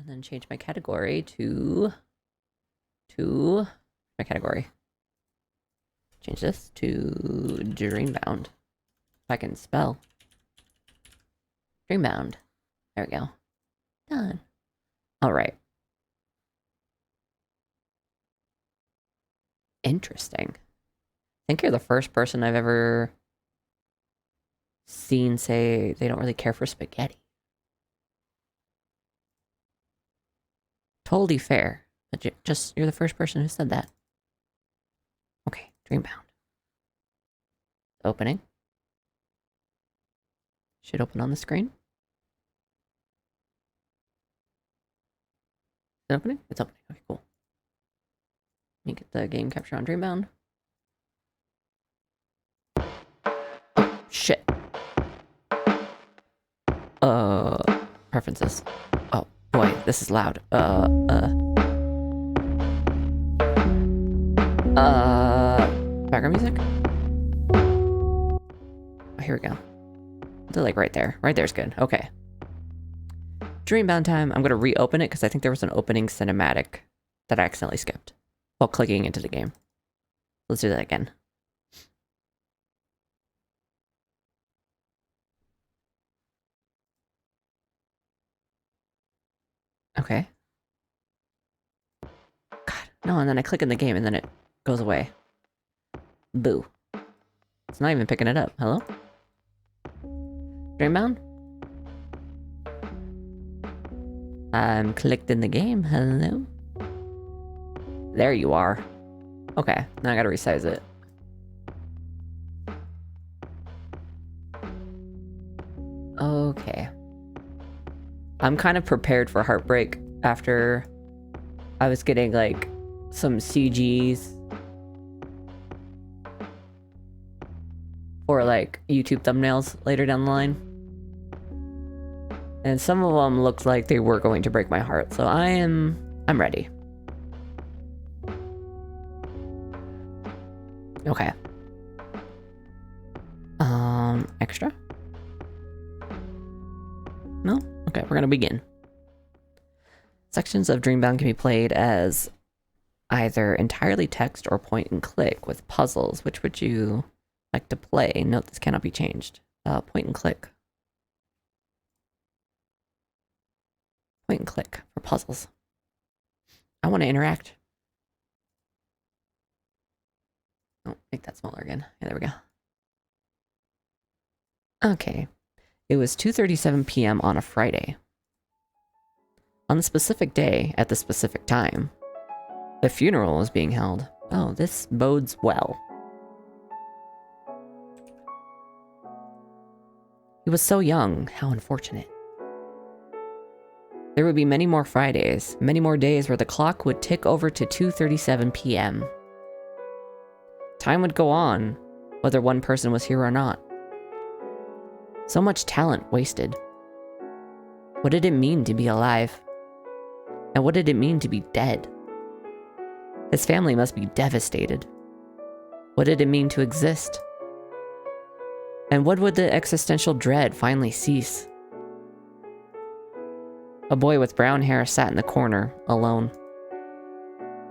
And then change my category to my category. Change this to Dreambound. If I can spell. Dreambound. There we go. Done. Alright. Interesting. I think you're the first person I've ever seen say they don't really care for spaghetti. Totally fair. But you're the first person who said that. Okay, Dreambound. Opening. Should open on the screen. Is it opening? It's opening. Okay, cool. Let me get the game capture on Dreambound. Oh, shit. Preferences. Oh, boy, this is loud. Background music? Oh, here we go. They're like right there. Right there's good. Okay. Dreambound time. I'm gonna reopen it because I think there was an opening cinematic that I accidentally skipped while clicking into the game. Let's do that again. Okay. God, no, and then I click in the game and then it goes away. Boo. It's not even picking it up. Hello? Dreambound? I'm clicked in the game. Hello? There you are. Okay, now I gotta resize it. Okay. I'm kind of prepared for heartbreak after I was getting, like, some CGs for, like, YouTube thumbnails later down the line. And some of them looked like they were going to break my heart, so I'm ready. Okay. Extra? No? Okay, we're gonna begin. Sections of Dreambound can be played as either entirely text or point and click with puzzles. Which would you like to play? Note this cannot be changed. Point and click. Point and click for puzzles. I want to interact. Oh, make that smaller again. Yeah, there we go. Okay. It was 2:37 p.m. on a Friday. On the specific day, at the specific time, the funeral was being held. Oh, this bodes well. He was so young. How unfortunate. There would be many more Fridays, many more days where the clock would tick over to 2:37 p.m. Time would go on, whether one person was here or not. So much talent wasted. What did it mean to be alive? And what did it mean to be dead? His family must be devastated. What did it mean to exist? And what would the existential dread finally cease? A boy with brown hair sat in the corner, alone.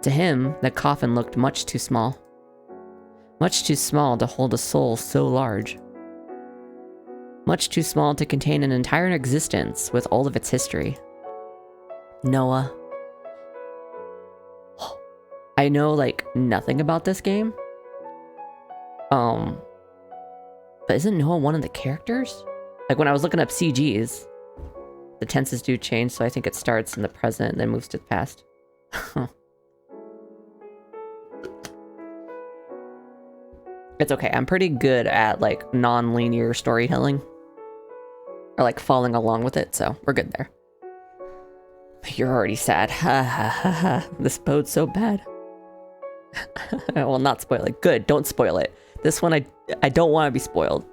To him, the coffin looked much too small. Much too small to hold a soul so large. Much too small to contain an entire existence with all of its history. Noah. I know, like, nothing about this game. But isn't Noah one of the characters? Like, when I was looking up CGs, the tenses do change, so I think it starts in the present and then moves to the past. It's okay, I'm pretty good at, like, non-linear storytelling. Or, like, following along with it, so we're good there. You're already sad. Ha ha ha ha. This bode's so bad. I will not spoil it. Good, don't spoil it. This one, I don't want to be spoiled.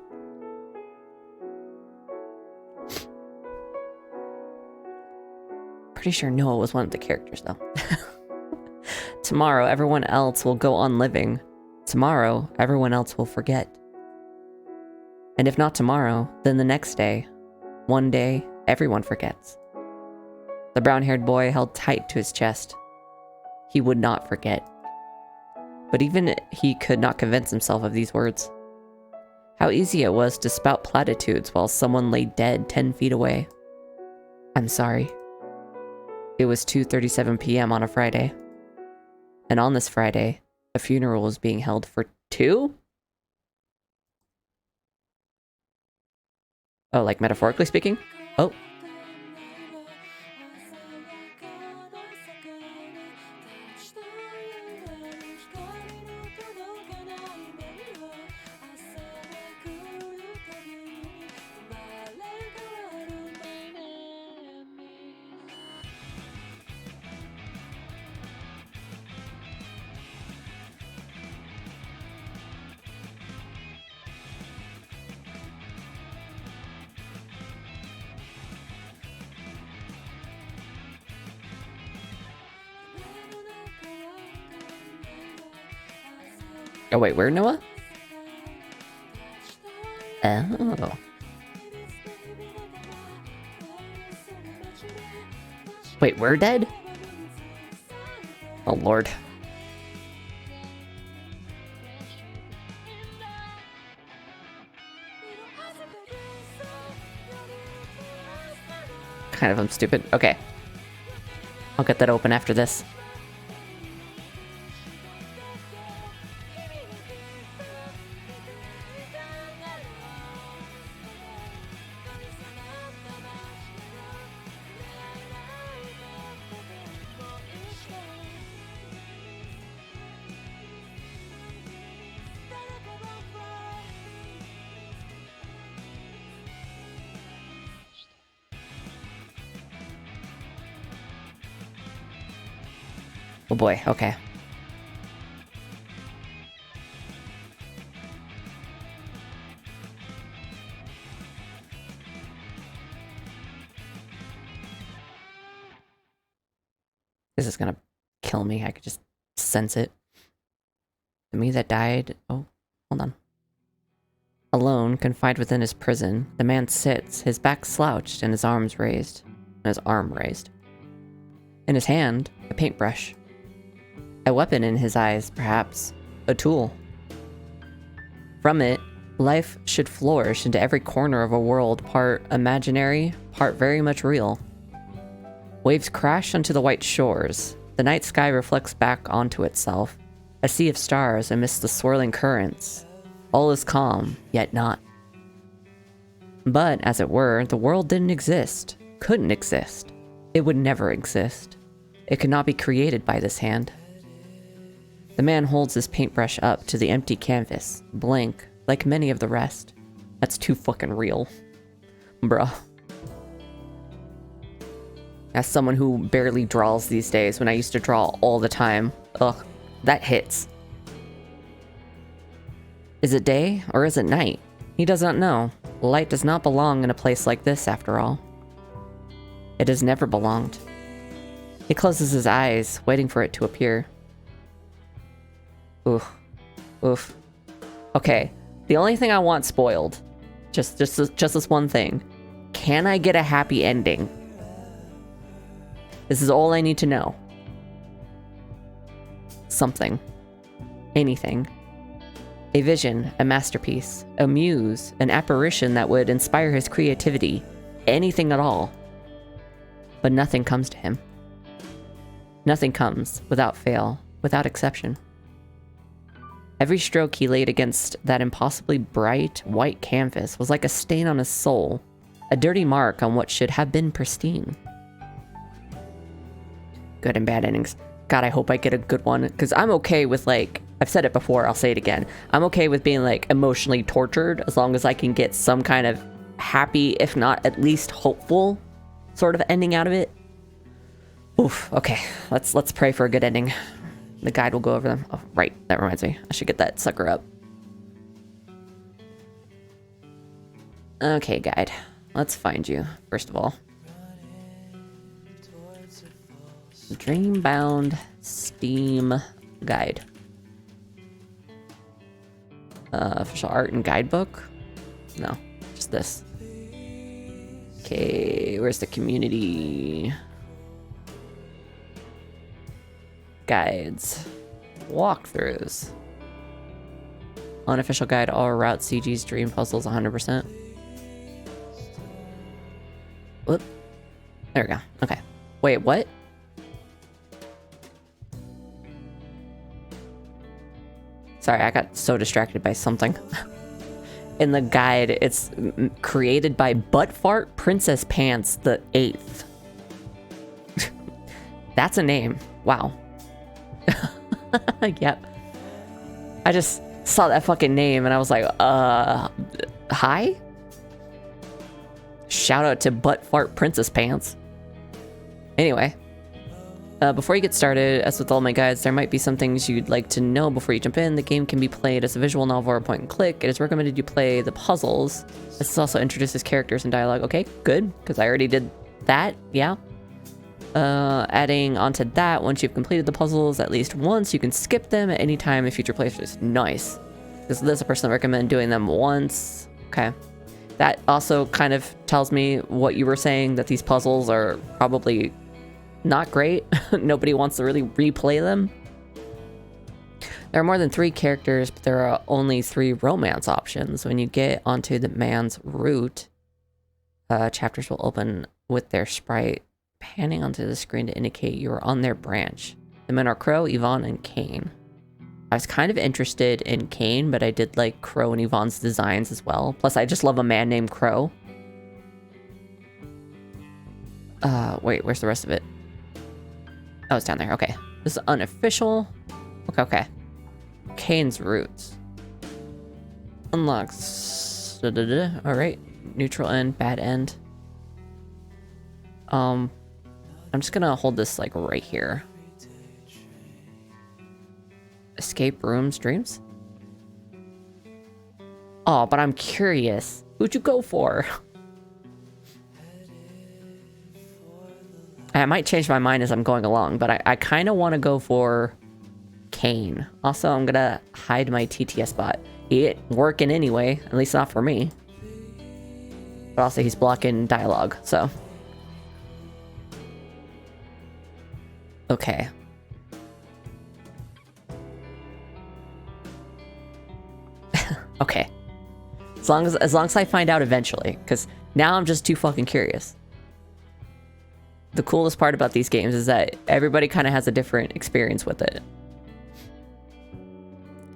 Pretty sure Noah was one of the characters, though. Tomorrow, everyone else will go on living. Tomorrow, everyone else will forget. And if not tomorrow, then the next day. One day, everyone forgets. The brown-haired boy held tight to his chest. He would not forget. But even he could not convince himself of these words. How easy it was to spout platitudes while someone lay dead 10 feet away. I'm sorry. It was 2:37 p.m. on a Friday. And on this Friday, a funeral was being held for 2? Oh, like metaphorically speaking? Oh. Oh wait, where, Noah? Oh. Wait, we're dead? Oh lord. Kind of, I'm stupid. Okay. I'll get that open after this. Oh boy, okay. This is gonna kill me. I could just sense it. The me that died... Oh, hold on. Alone, confined within his prison, the man sits, his back slouched and his arms raised. And his arm raised. In his hand, a paintbrush. A weapon in his eyes, perhaps. A tool. From it, life should flourish into every corner of a world part imaginary, part very much real. Waves crash onto the white shores. The night sky reflects back onto itself. A sea of stars amidst the swirling currents. All is calm, yet not. But, as it were, the world didn't exist. Couldn't exist. It would never exist. It could not be created by this hand. The man holds his paintbrush up to the empty canvas, blank, like many of the rest. That's too fucking real. Bruh. As someone who barely draws these days, when I used to draw all the time, ugh, that hits. Is it day or is it night? He does not know. Light does not belong in a place like this, after all. It has never belonged. He closes his eyes, waiting for it to appear. Oof. Oof. Okay, the only thing I want spoiled, just this one thing. Can I get a happy ending? This is all I need to know. Something. Anything. A vision, a masterpiece, a muse, an apparition that would inspire his creativity. Anything at all. But nothing comes to him. Nothing comes, without fail, without exception. Every stroke he laid against that impossibly bright, white canvas was like a stain on his soul, a dirty mark on what should have been pristine. Good and bad endings. God, I hope I get a good one, because I'm okay with, like, I've said it before, I'll say it again. I'm okay with being, like, emotionally tortured, as long as I can get some kind of happy, if not at least hopeful, sort of ending out of it. Oof, okay, let's pray for a good ending. The guide will go over them. Oh, right, that reminds me. I should get that sucker up. Okay, guide. Let's find you, first of all. Dreambound Steam Guide. Official art and guidebook? No, just this. Okay, where's the community? guides. Walkthroughs. Unofficial guide, all route CG's dream puzzles 100%. Whoop. There we go. Okay. Wait, what? Sorry, I got so distracted by something. In the guide, it's created by Buttfart Princess Pants the 8th. That's a name. Wow. Yep. I just saw that fucking name and I was like, hi? Shout out to Buttfart Princess Pants. Anyway. Before you get started, as with all my guides, there might be some things you'd like to know before you jump in. The game can be played as a visual novel or a point and click. It is recommended you play the puzzles. This also introduces characters and dialogue. Okay, good, because I already did that, yeah. Adding onto that, once you've completed the puzzles at least once, you can skip them at any time in future playthroughs. Nice. This is a person that recommend doing them once. Okay. That also kind of tells me what you were saying, that these puzzles are probably not great. Nobody wants to really replay them. There are more than 3 characters, but there are only 3 romance options. When you get onto the man's route, chapters will open with their sprite panning onto the screen to indicate you are on their branch. The men are Crow, Yvonne, and Kaine. I was kind of interested in Kaine, but I did like Crow and Yvonne's designs as well. Plus, I just love a man named Crow. Wait, where's the rest of it? Oh, it's down there. Okay. This is unofficial. Okay. Kaine's roots. Unlocks. Alright. Neutral end, bad end. I'm just gonna hold this like right here. Escape rooms, dreams? Oh, but I'm curious. Who'd you go for? I might change my mind as I'm going along, but I kind of want to go for Kaine. Also, I'm gonna hide my TTS bot. He ain't working anyway, at least not for me. But also, he's blocking dialogue, so. Okay. Okay. As long as I find out eventually, because now I'm just too fucking curious. The coolest part about these games is that everybody kind of has a different experience with it.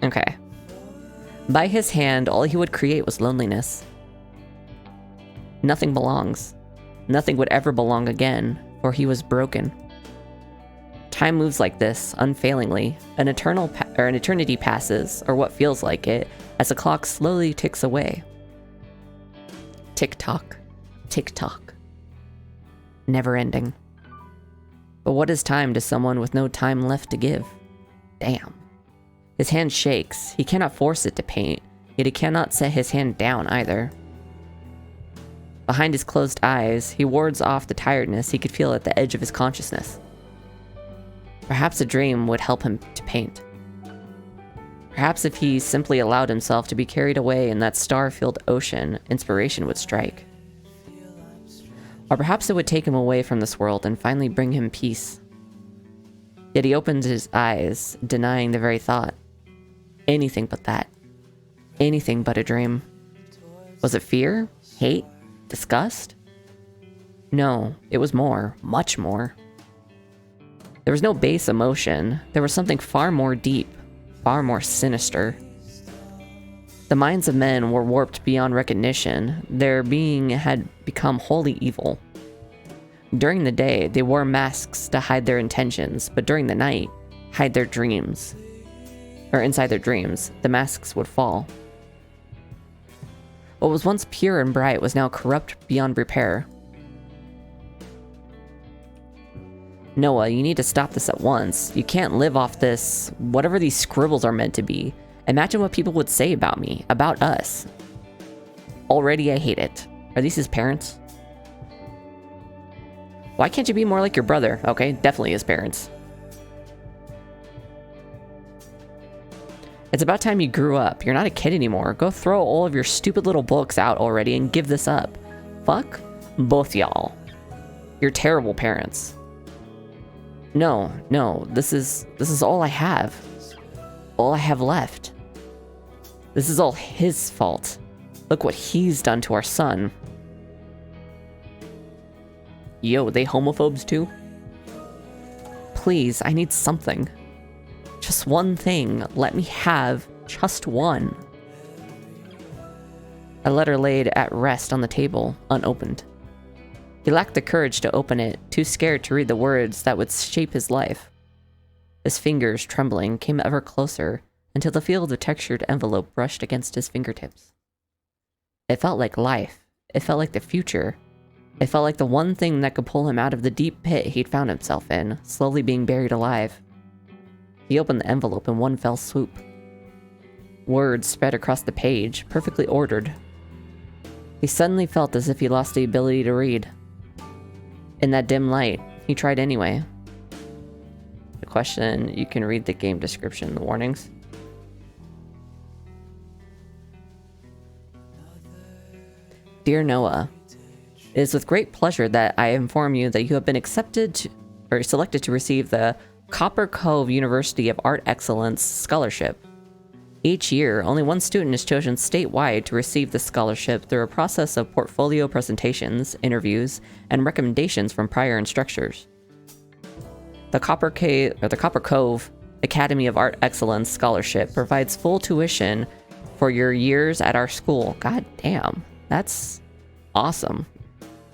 Okay. By his hand, all he would create was loneliness. Nothing belongs. Nothing would ever belong again, for he was broken. Time moves like this, unfailingly. An eternity passes, or what feels like it, as the clock slowly ticks away. Tick-tock. Tick-tock. Never ending. But what is time to someone with no time left to give? Damn. His hand shakes. He cannot force it to paint, yet he cannot set his hand down either. Behind his closed eyes, he wards off the tiredness he could feel at the edge of his consciousness. Perhaps a dream would help him to paint. Perhaps if he simply allowed himself to be carried away in that star-filled ocean, inspiration would strike. Or perhaps it would take him away from this world and finally bring him peace. Yet he opened his eyes, denying the very thought. Anything but that. Anything but a dream. Was it fear? Hate? Disgust? No, it was more. Much more. There was no base emotion. There was something far more deep, far more sinister. The minds of men were warped beyond recognition. Their being had become wholly evil. During the day, they wore masks to hide their intentions, but during the night, hide their dreams. Or inside their dreams, the masks would fall. What was once pure and bright was now corrupt beyond repair. Noah, you need to stop this at once. You can't live off this, whatever these scribbles are meant to be. Imagine what people would say about me, about us. Already I hate it. Are these his parents? Why can't you be more like your brother? Okay, definitely his parents. It's about time you grew up. You're not a kid anymore. Go throw all of your stupid little books out already and give this up. Fuck both y'all. You're terrible parents. No, this is all I have. All I have left. This is all his fault. Look what he's done to our son. Yo, they homophobes too? Please, I need something. Just one thing. Let me have just one. A letter laid at rest on the table, unopened. He lacked the courage to open it, too scared to read the words that would shape his life. His fingers, trembling, came ever closer until the feel of the textured envelope brushed against his fingertips. It felt like life. It felt like the future. It felt like the one thing that could pull him out of the deep pit he'd found himself in, slowly being buried alive. He opened the envelope in one fell swoop. Words spread across the page, perfectly ordered. He suddenly felt as if he lost the ability to read. In that dim light, he tried anyway. The question, you can read the game description, the warnings. Dear Noah, it is with great pleasure that I inform you that you have been selected to receive the Copper Cove University of Art Excellence Scholarship. Each year, only one student is chosen statewide to receive the scholarship through a process of portfolio presentations, interviews, and recommendations from prior instructors. The Copper Cove Academy of Art Excellence Scholarship provides full tuition for your years at our school. God damn, that's awesome.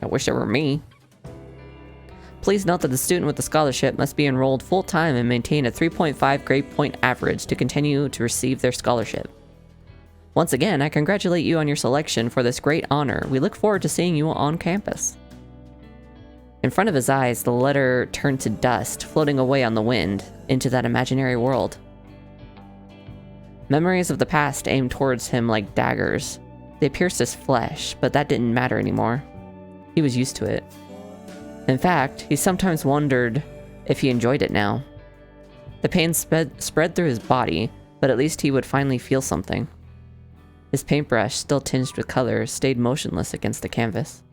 I wish it were me. Please note that the student with the scholarship must be enrolled full-time and maintain a 3.5 grade point average to continue to receive their scholarship. Once again, I congratulate you on your selection for this great honor. We look forward to seeing you on campus. In front of his eyes, the letter turned to dust, floating away on the wind, into that imaginary world. Memories of the past aimed towards him like daggers. They pierced his flesh, but that didn't matter anymore. He was used to it. In fact, he sometimes wondered if he enjoyed it now. The pain spread through his body, but at least he would finally feel something. His paintbrush, still tinged with color, stayed motionless against the canvas.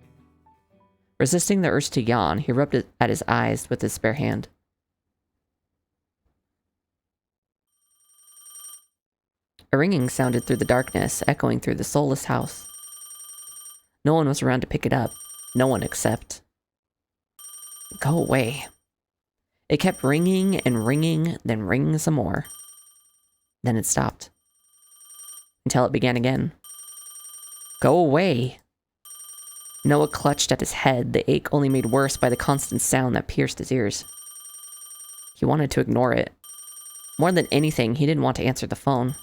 Resisting the urge to yawn, he rubbed it at his eyes with his spare hand. A ringing sounded through the darkness, echoing through the soulless house. No one was around to pick it up. No one except... Go away. It kept ringing and ringing, then ringing some more. Then it stopped. Until it began again. Go away. Noah clutched at his head, the ache only made worse by the constant sound that pierced his ears. He wanted to ignore it. More than anything, he didn't want to answer the phone.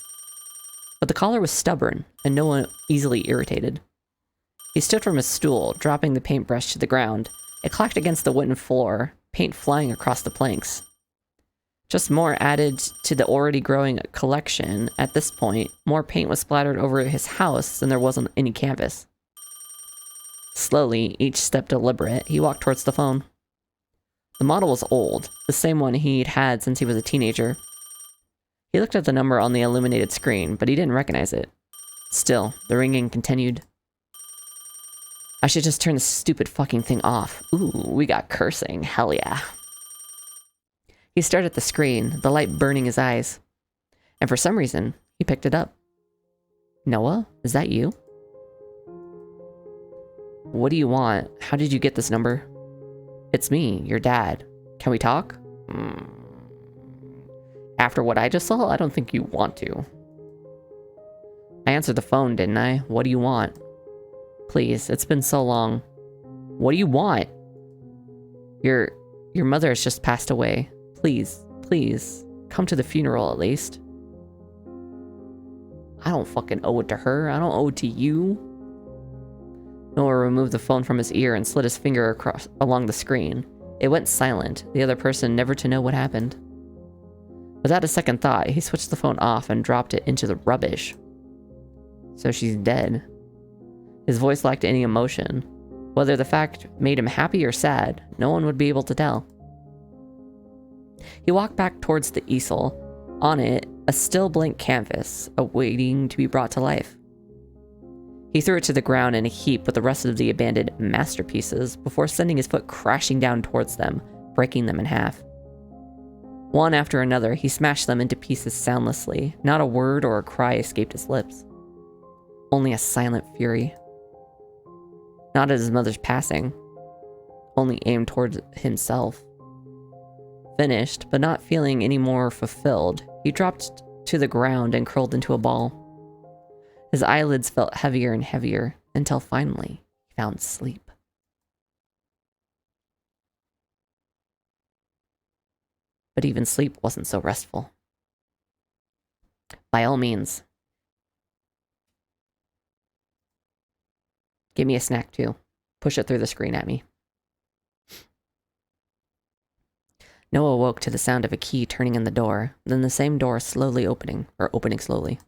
But the caller was stubborn, and Noah easily irritated. He stood from his stool, dropping the paintbrush to the ground. It clacked against the wooden floor, paint flying across the planks. Just more added to the already growing collection. At this point, more paint was splattered over his house than there was on any canvas. Slowly, each step deliberate, he walked towards the phone. The model was old, the same one he'd had since he was a teenager. He looked at the number on the illuminated screen, but he didn't recognize it. Still, the ringing continued. I should just turn this stupid fucking thing off. Ooh, we got cursing. Hell yeah. He stared at the screen, the light burning his eyes. And for some reason, he picked it up. Noah, is that you? What do you want? How did you get this number? It's me, your dad. Can we talk? After what I just saw, I don't think you want to. I answered the phone, didn't I? What do you want? Please, it's been so long. What do you want? Your mother has just passed away. Please, come to the funeral at least. I don't fucking owe it to her. I don't owe it to you. Noah removed the phone from his ear and slid his finger along the screen. It went silent, the other person never to know what happened. Without a second thought, he switched the phone off and dropped it into the rubbish. So she's dead. His voice lacked any emotion. Whether the fact made him happy or sad, no one would be able to tell. He walked back towards the easel. On it, a still blank canvas, awaiting to be brought to life. He threw it to the ground in a heap with the rest of the abandoned masterpieces before sending his foot crashing down towards them, breaking them in half. One after another, he smashed them into pieces soundlessly. Not a word or a cry escaped his lips. Only a silent fury. Not at his mother's passing. Only aimed towards himself. Finished, but not feeling any more fulfilled, he dropped to the ground and curled into a ball. His eyelids felt heavier and heavier, until finally, he found sleep. But even sleep wasn't so restful. By all means. Give me a snack too. Push it through the screen at me. Noah woke to the sound of a key turning in the door, then the same door slowly opening slowly.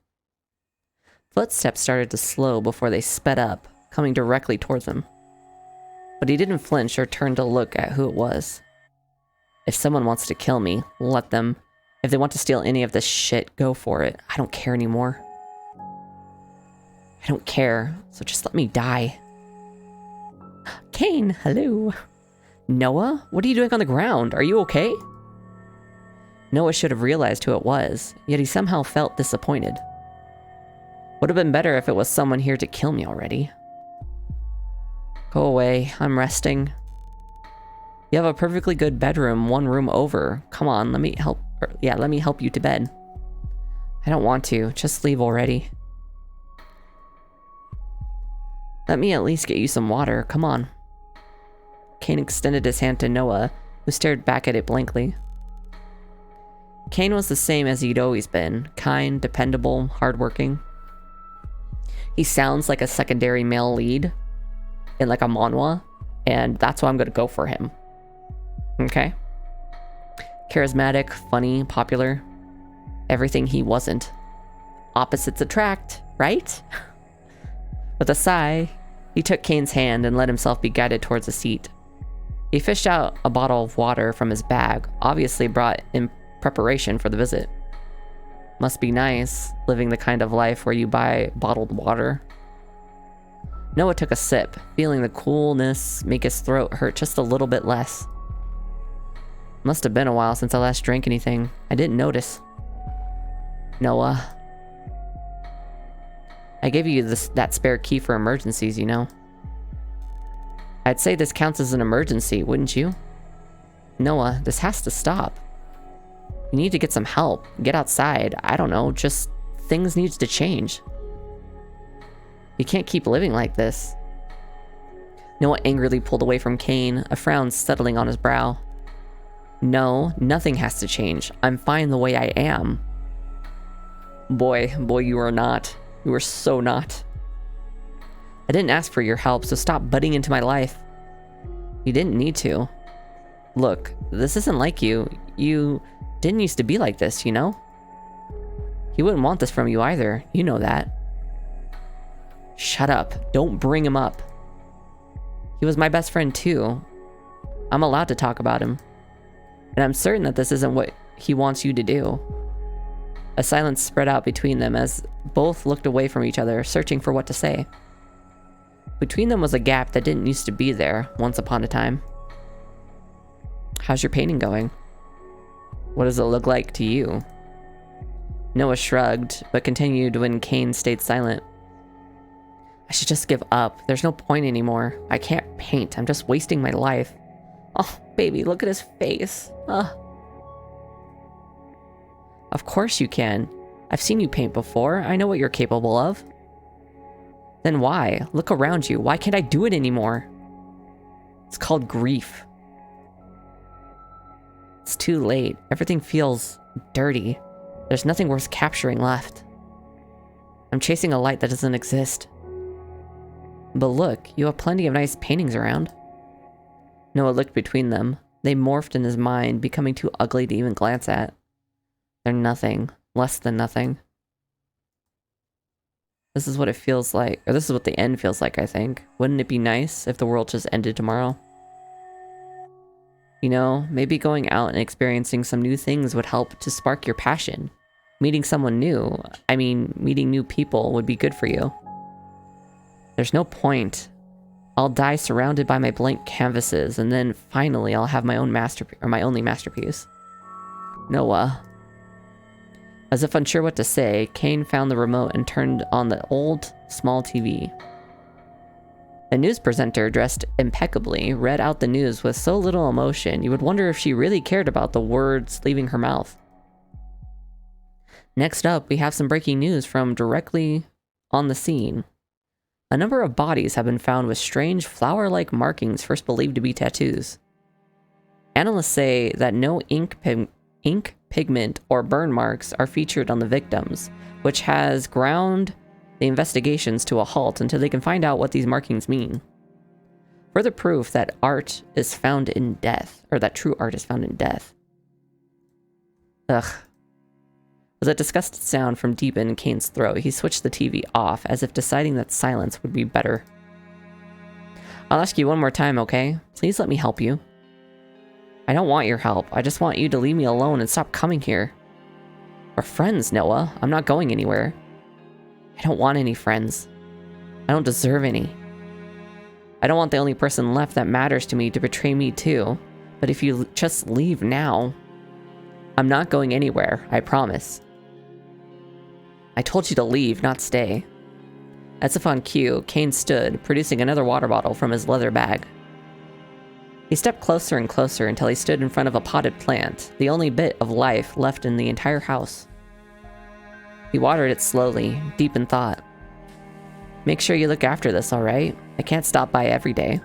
Footsteps started to slow before they sped up, coming directly towards him. But he didn't flinch or turn to look at who it was. If someone wants to kill me, let them. If they want to steal any of this shit, go for it. I don't care anymore. I don't care, so just let me die. Kaine, hello. Noah, what are you doing on the ground? Are you okay? Noah should have realized who it was, yet he somehow felt disappointed. Would have been better if it was someone here to kill me already. Go away, I'm resting. You have a perfectly good bedroom, one room over. Come on, let me help you to bed. I don't want to, just leave already. Let me at least get you some water, come on. Kaine extended his hand to Noah, who stared back at it blankly. Kaine was the same as he'd always been, kind, dependable, hardworking. He sounds like a secondary male lead in like a manhwa, and that's why I'm gonna go for him. Okay? Charismatic, funny, popular. Everything he wasn't. Opposites attract, right? With a sigh, he took Kaine's hand and let himself be guided towards a seat. He fished out a bottle of water from his bag, obviously brought in preparation for the visit. Must be nice, living the kind of life where you buy bottled water. Noah took a sip, feeling the coolness make his throat hurt just a little bit less. Must have been a while since I last drank anything. I didn't notice. Noah. I gave you that spare key for emergencies, you know. I'd say this counts as an emergency, wouldn't you? Noah, this has to stop. You need to get some help. Get outside. I don't know, just things need to change. You can't keep living like this. Noah angrily pulled away from Kaine, a frown settling on his brow. No, nothing has to change. I'm fine the way I am. Boy, you are not. You are so not. I didn't ask for your help, so stop butting into my life. You didn't need to. Look, this isn't like you. You didn't used to be like this, you know? He wouldn't want this from you either. You know that. Shut up. Don't bring him up. He was my best friend too. I'm allowed to talk about him. And I'm certain that this isn't what he wants you to do. A silence spread out between them as both looked away from each other, searching for what to say. Between them was a gap that didn't used to be there once upon a time. How's your painting going? What does it look like to you? Noah shrugged, but continued when Kaine stayed silent. I should just give up. There's no point anymore. I can't paint. I'm just wasting my life. Oh, baby, look at his face. Ugh. Of course you can. I've seen you paint before. I know what you're capable of. Then why? Look around you. Why can't I do it anymore? It's called grief. It's too late. Everything feels dirty. There's nothing worth capturing left. I'm chasing a light that doesn't exist. But look, you have plenty of nice paintings around. Noah looked between them. They morphed in his mind, becoming too ugly to even glance at. They're nothing. Less than nothing. This is what it feels like, or this is what the end feels like, I think. Wouldn't it be nice if the world just ended tomorrow? You know, maybe going out and experiencing some new things would help to spark your passion. Meeting someone new, meeting new people would be good for you. There's no point. I'll die surrounded by my blank canvases, and then finally I'll have my own my only masterpiece. Noah. As if unsure what to say, Kaine found the remote and turned on the old, small TV. A news presenter, dressed impeccably, read out the news with so little emotion, you would wonder if she really cared about the words leaving her mouth. Next up, we have some breaking news from directly on the scene. A number of bodies have been found with strange flower-like markings first believed to be tattoos. Analysts say that no ink pigment, or burn marks are featured on the victims, which has ground the investigations to a halt until they can find out what these markings mean. Further proof that art is found in death, or that true art is found in death. Ugh. With a disgusted sound from deep in Kaine's throat, he switched the TV off, as if deciding that silence would be better. I'll ask you one more time, okay? Please let me help you. I don't want your help. I just want you to leave me alone and stop coming here. We're friends, Noah. I'm not going anywhere. I don't want any friends. I don't deserve any. I don't want the only person left that matters to me to betray me too. But if you just leave now... I'm not going anywhere, I promise. I told you to leave, not stay. As if on cue, Kaine stood, producing another water bottle from his leather bag. He stepped closer and closer until he stood in front of a potted plant, the only bit of life left in the entire house. He watered it slowly, deep in thought. Make sure you look after this, alright? I can't stop by every day.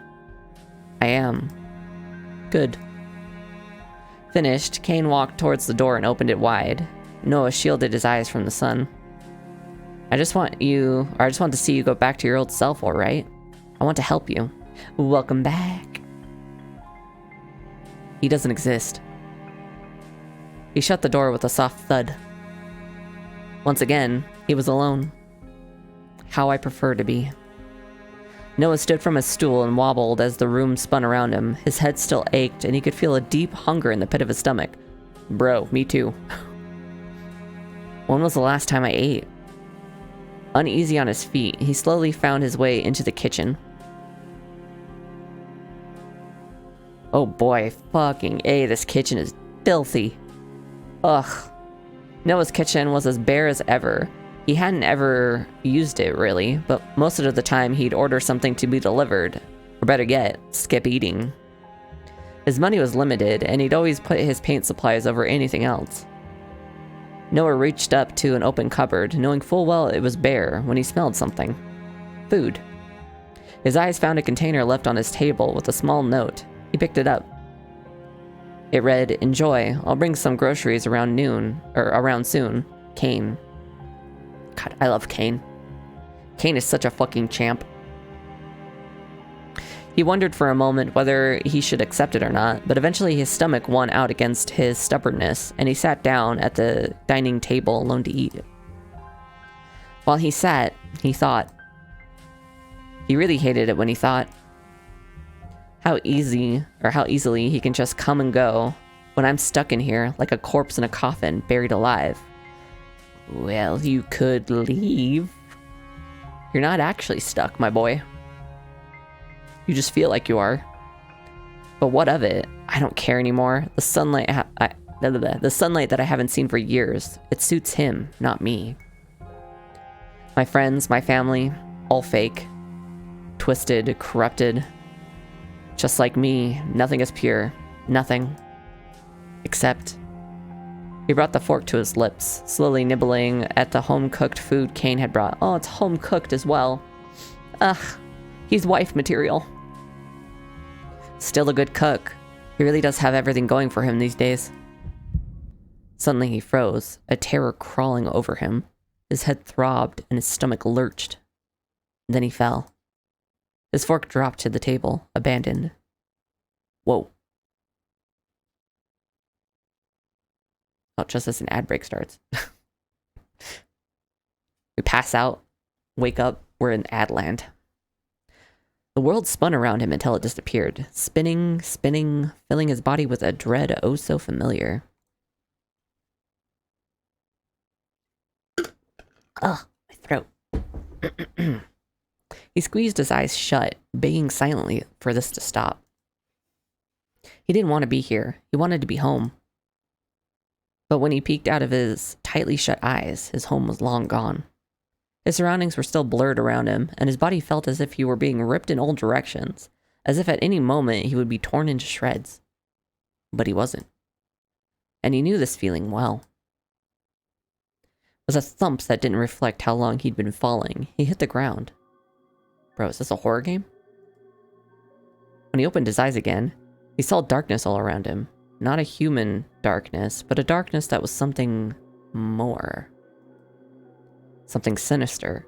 I am. Good. Finished, Kaine walked towards the door and opened it wide. Noah shielded his eyes from the sun. I just want to see you go back to your old self, alright? I want to help you. Welcome back. He doesn't exist. He shut the door with a soft thud. Once again, he was alone. How I prefer to be. Noah stood from his stool and wobbled as the room spun around him. His head still ached, and he could feel a deep hunger in the pit of his stomach. Bro, me too. When was the last time I ate? Uneasy on his feet, he slowly found his way into the kitchen. Oh boy, fucking A, this kitchen is filthy. Ugh. Noah's kitchen was as bare as ever. He hadn't ever used it, really, but most of the time he'd order something to be delivered, or better yet, skip eating. His money was limited, and he'd always put his paint supplies over anything else. Noah reached up to an open cupboard, knowing full well it was bare, when he smelled something. Food. His eyes found a container left on his table with a small note. He picked it up. It read, "Enjoy. I'll bring some groceries around soon. Kaine." God, I love Kaine. Kaine is such a fucking champ. He wondered for a moment whether he should accept it or not, but eventually his stomach won out against his stubbornness, and he sat down at the dining table alone to eat. While he sat, he thought. He really hated it when he thought. How easily he can just come and go when I'm stuck in here like a corpse in a coffin, buried alive. Well, you could leave. You're not actually stuck, my boy. You just feel like you are. But what of it? I don't care anymore. The sunlight that I haven't seen for years. It suits him, not me. My friends, my family, all fake. Twisted, corrupted. Just like me, nothing is pure. Nothing. Except... He brought the fork to his lips, slowly nibbling at the home-cooked food Kaine had brought. Oh, it's home-cooked as well. Ugh, he's wife material. Still a good cook. He really does have everything going for him these days. Suddenly he froze, a terror crawling over him. His head throbbed and his stomach lurched. Then he fell. His fork dropped to the table, abandoned. Whoa. Oh, just as an ad break starts. We pass out, wake up, we're in ad land. The world spun around him until it disappeared, spinning, spinning, filling his body with a dread oh so familiar. Ugh, my throat. He squeezed his eyes shut, begging silently for this to stop. He didn't want to be here. He wanted to be home. But when he peeked out of his tightly shut eyes, his home was long gone. His surroundings were still blurred around him, and his body felt as if he were being ripped in all directions, as if at any moment he would be torn into shreds. But he wasn't. And he knew this feeling well. With a thump that didn't reflect how long he'd been falling, he hit the ground. Bro, is this a horror game? When he opened his eyes again, he saw darkness all around him. Not a human darkness, but a darkness that was something more. Something sinister.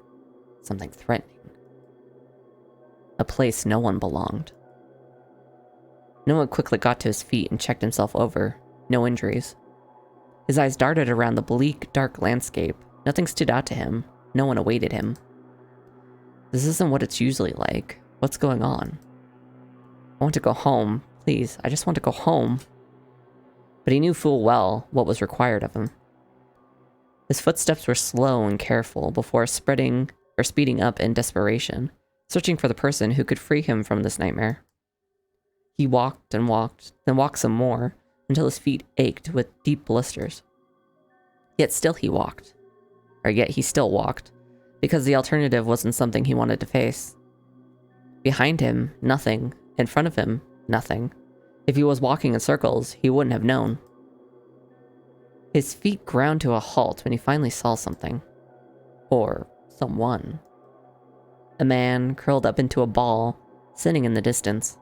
Something threatening. A place no one belonged. Noah quickly got to his feet and checked himself over. No injuries. His eyes darted around the bleak, dark landscape. Nothing stood out to him. No one awaited him. This isn't what it's usually like. What's going on? I want to go home. Please, I just want to go home. But he knew full well what was required of him. His footsteps were slow and careful before speeding up in desperation, searching for the person who could free him from this nightmare. He walked and walked, then walked some more, until his feet ached with deep blisters. Yet he still walked, because the alternative wasn't something he wanted to face. Behind him, nothing. In front of him, nothing. If he was walking in circles, he wouldn't have known. His feet ground to a halt when he finally saw something. Or someone. A man curled up into a ball, sitting in the distance.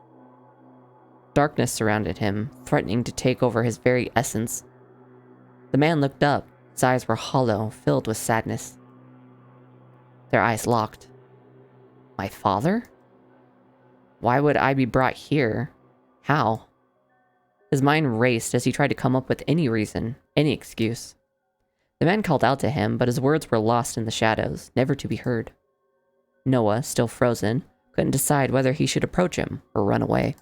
Darkness surrounded him, threatening to take over his very essence. The man looked up. His eyes were hollow, filled with sadness. Their eyes locked. My father? Why would I be brought here? How? His mind raced as he tried to come up with any reason, any excuse. The man called out to him, but his words were lost in the shadows, never to be heard. Noah, still frozen, couldn't decide whether he should approach him or run away.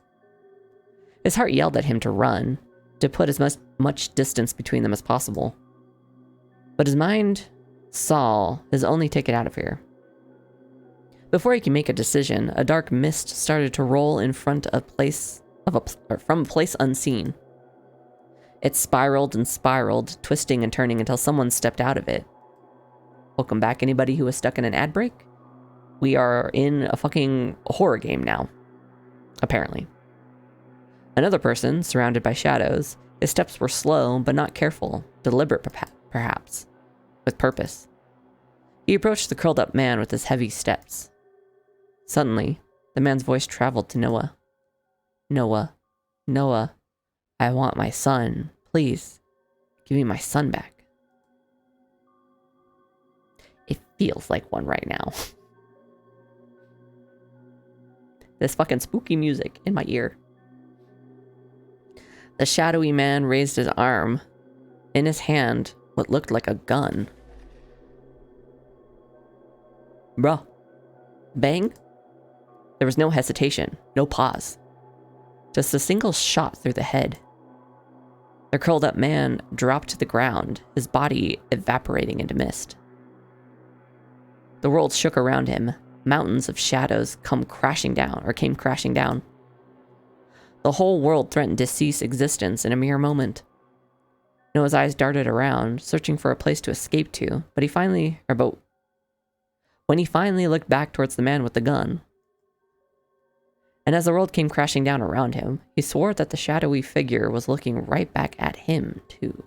His heart yelled at him to run, to put as much distance between them as possible. But his mind saw his only ticket out of here. Before he could make a decision, a dark mist started to roll in front of from a place unseen. It spiraled and spiraled, twisting and turning until someone stepped out of it. Welcome back, anybody who was stuck in an ad break? We are in a fucking horror game now. Apparently. Another person, surrounded by shadows, his steps were slow but not careful, deliberate perhaps, with purpose. He approached the curled up man with his heavy steps. Suddenly, the man's voice traveled to Noah. Noah, Noah, I want my son. Please, give me my son back. It feels like one right now. This fucking spooky music in my ear. The shadowy man raised his arm. In his hand, what looked like a gun. Bruh. Bang. There was no hesitation, no pause. Just a single shot through the head. The curled up man dropped to the ground, his body evaporating into mist. The world shook around him. Mountains of shadows came crashing down. The whole world threatened to cease existence in a mere moment. Noah's eyes darted around, searching for a place to escape to, when he finally looked back towards the man with the gun. And as the world came crashing down around him, he swore that the shadowy figure was looking right back at him, too.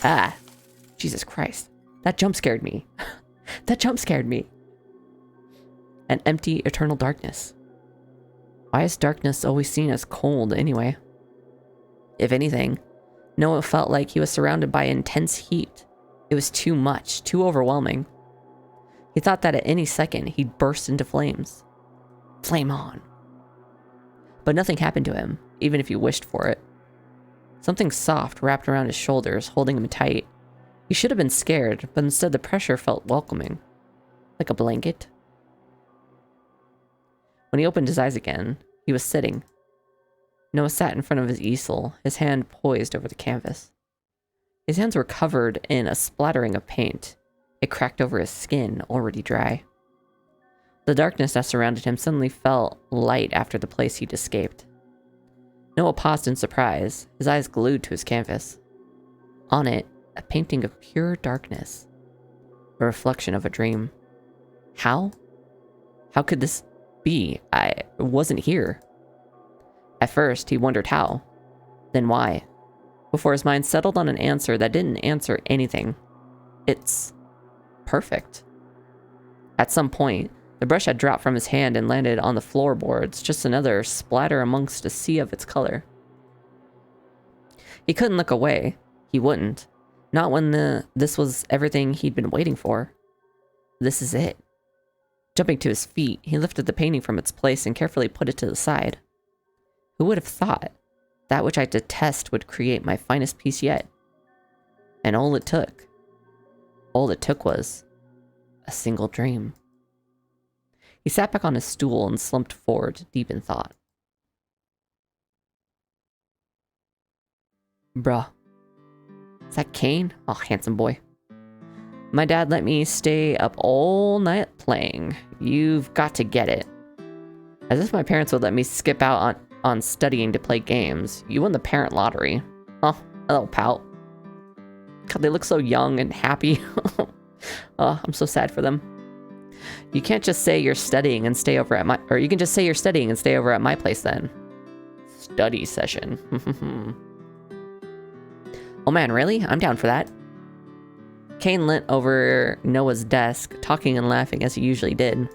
Ah, Jesus Christ. That jump scared me. That jump scared me. An empty, eternal darkness. Why is darkness always seen as cold, anyway? If anything, Noah felt like he was surrounded by intense heat. It was too much, too overwhelming. He thought that at any second, he'd burst into flames. Flame on. But nothing happened to him, even if he wished for it. Something soft wrapped around his shoulders, holding him tight. He should have been scared, but instead the pressure felt welcoming. Like a blanket. When he opened his eyes again, he was sitting. Noah sat in front of his easel, his hand poised over the canvas. His hands were covered in a splattering of paint. It cracked over his skin, already dry. The darkness that surrounded him suddenly felt light after the place he'd escaped. Noah paused in surprise, his eyes glued to his canvas. On it, a painting of pure darkness. A reflection of a dream. How? How could this be? I wasn't here. At first, he wondered how. Then why? Before his mind settled on an answer that didn't answer anything. It's perfect. At some point, the brush had dropped from his hand and landed on the floorboards, just another splatter amongst a sea of its color. He couldn't look away. He wouldn't. Not when this was everything he'd been waiting for. This is it. Jumping to his feet, he lifted the painting from its place and carefully put it to the side. Who would have thought that which I detest would create my finest piece yet? And all it took was a single dream. He sat back on his stool and slumped forward, deep in thought. Bruh. Is that Kaine? Oh, handsome boy. My dad let me stay up all night playing. You've got to get it. As if my parents would let me skip out on studying to play games. You won the parent lottery. Oh, a little pout. God, they look so young and happy. Oh, I'm so sad for them. You can't just say you're studying and stay over at my... Or you can just say you're studying and stay over at my place then. Study session. Oh man, really? I'm down for that. Kaine leant over Noah's desk, talking and laughing as he usually did.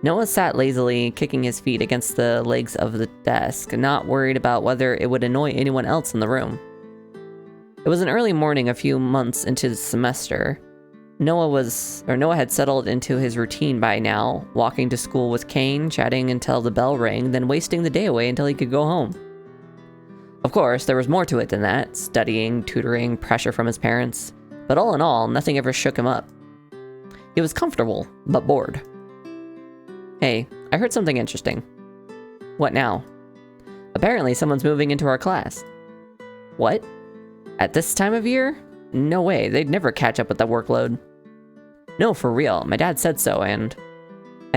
Noah sat lazily, kicking his feet against the legs of the desk, not worried about whether it would annoy anyone else in the room. It was an early morning a few months into the semester. Noah had settled into his routine by now, walking to school with Kaine, chatting until the bell rang, then wasting the day away until he could go home. Of course, there was more to it than that, studying, tutoring, pressure from his parents, but all in all, nothing ever shook him up. He was comfortable, but bored. Hey, I heard something interesting. What now? Apparently someone's moving into our class. What? At this time of year? No way, they'd never catch up with that workload. No, for real, my dad said so, and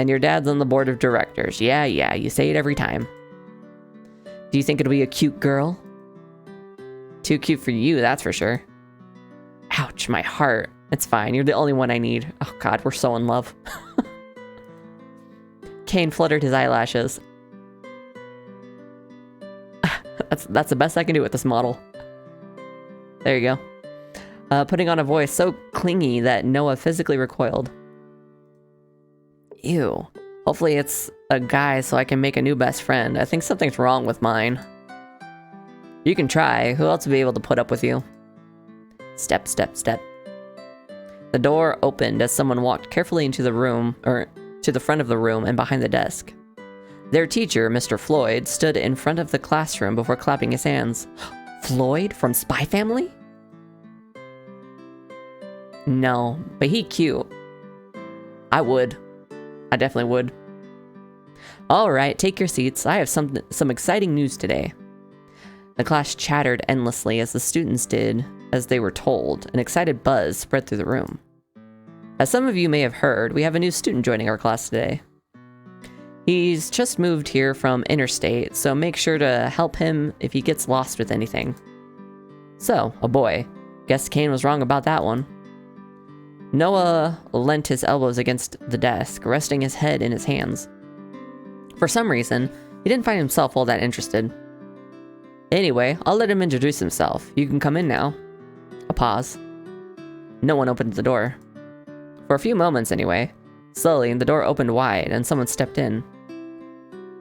your dad's on the board of directors. Yeah, you say it every time. Do you think it'll be a cute girl? Too cute for you, that's for sure. Ouch, my heart. It's fine, you're the only one I need. Oh god, we're so in love. Kaine fluttered his eyelashes. That's the best I can do with this model. There you go. Putting on a voice so clingy that Noah physically recoiled. Ew. Hopefully it's a guy so I can make a new best friend. I think something's wrong with mine. You can try. Who else will be able to put up with you? Step, step, step. The door opened as someone walked carefully into the room, or to the front of the room and behind the desk. Their teacher, Mr. Floyd, stood in front of the classroom before clapping his hands. Floyd from Spy Family? No, but he cute. I would. I definitely would. Alright, take your seats. I have some exciting news today. The class chattered endlessly as the students did as they were told. An excited buzz spread through the room. As some of you may have heard, we have a new student joining our class today. He's just moved here from interstate, so make sure to help him if he gets lost with anything. So, a boy. Guess Kaine was wrong about that one. Noah leant his elbows against the desk, resting his head in his hands. For some reason, he didn't find himself all that interested. Anyway, I'll let him introduce himself. You can come in now. A pause. No one opened the door. For a few moments anyway. Slowly, the door opened wide and someone stepped in.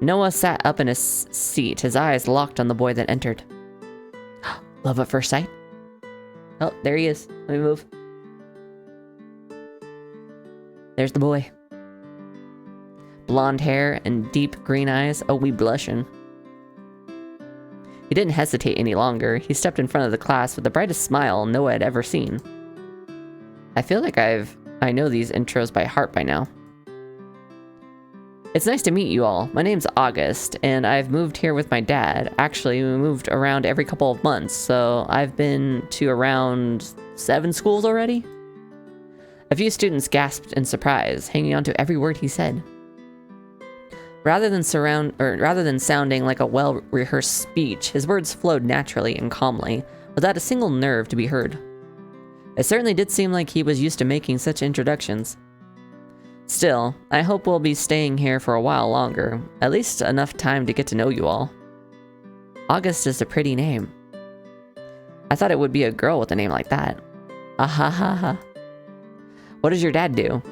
Noah sat up in his seat, his eyes locked on the boy that entered. Love at first sight? Oh, there he is. Let me move. There's the boy. Blonde hair and deep green eyes. Oh, we blushin'. He didn't hesitate any longer. He stepped in front of the class with the brightest smile Noah had ever seen. I feel like I know these intros by heart by now. It's nice to meet you all. My name's August, and I've moved here with my dad. Actually, we moved around every couple of months, so I've been to around 7 schools already? A few students gasped in surprise, hanging on to every word he said. Rather than sounding like a well-rehearsed speech, his words flowed naturally and calmly, without a single nerve to be heard. It certainly did seem like he was used to making such introductions. Still, I hope we'll be staying here for a while longer, at least enough time to get to know you all. August is a pretty name. I thought it would be a girl with a name like that. Ahahaha. What does your dad do?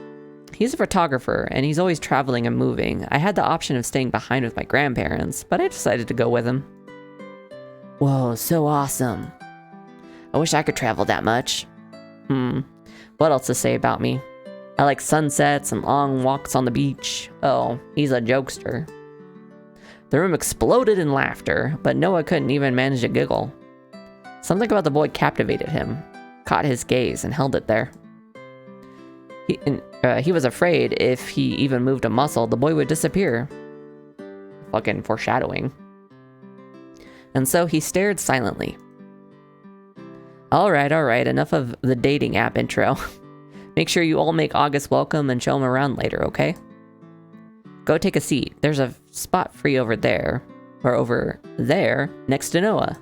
He's a photographer, and he's always traveling and moving. I had the option of staying behind with my grandparents, but I decided to go with him. Whoa, so awesome. I wish I could travel that much. What else to say about me? I like sunsets and long walks on the beach. Oh, he's a jokester. The room exploded in laughter, but Noah couldn't even manage to giggle. Something about the boy captivated him, caught his gaze, and held it there. He was afraid if he even moved a muscle, the boy would disappear. Fucking foreshadowing. And so he stared silently. Alright, enough of the dating app intro. Make sure you all make August welcome and show him around later, okay? Go take a seat. There's a spot free over there. Or over there, next to Noah.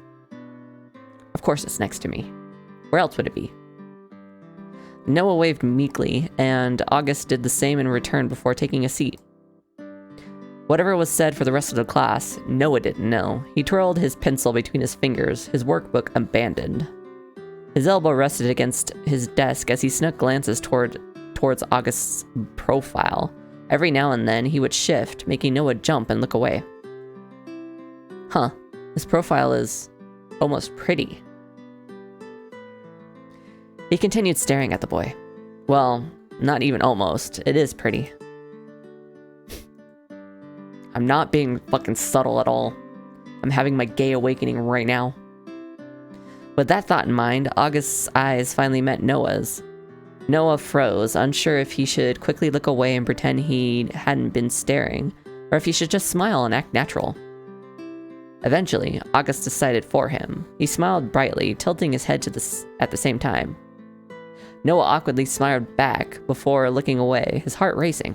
Of course it's next to me. Where else would it be? Noah waved meekly, and August did the same in return before taking a seat. Whatever was said for the rest of the class, Noah didn't know. He twirled his pencil between his fingers, his workbook abandoned. His elbow rested against his desk as he snuck glances towards August's profile. Every now and then, he would shift, making Noah jump and look away. Huh, his profile is almost pretty. He continued staring at the boy. Well, not even almost. It is pretty. I'm not being fucking subtle at all. I'm having my gay awakening right now. With that thought in mind, August's eyes finally met Noah's. Noah froze, unsure if he should quickly look away and pretend he hadn't been staring, or if he should just smile and act natural. Eventually, August decided for him. He smiled brightly, tilting his head at the same time. Noah awkwardly smiled back before looking away, his heart racing.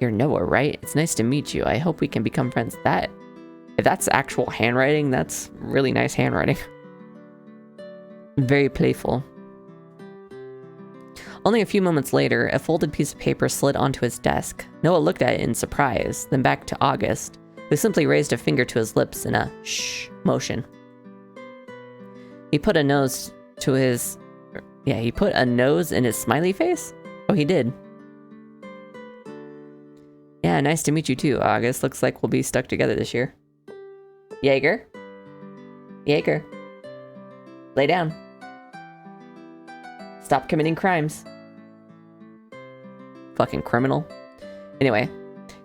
You're Noah, right? It's nice to meet you. I hope we can become friends. If that's actual handwriting, that's really nice handwriting. Very playful. Only a few moments later, a folded piece of paper slid onto his desk. Noah looked at it in surprise, then back to August, who simply raised a finger to his lips in a shh motion. He put a nose in his smiley face? Oh, he did. Yeah, nice to meet you too, August. Looks like we'll be stuck together this year. Jaeger? Jaeger. Lay down. Stop committing crimes. Fucking criminal. Anyway,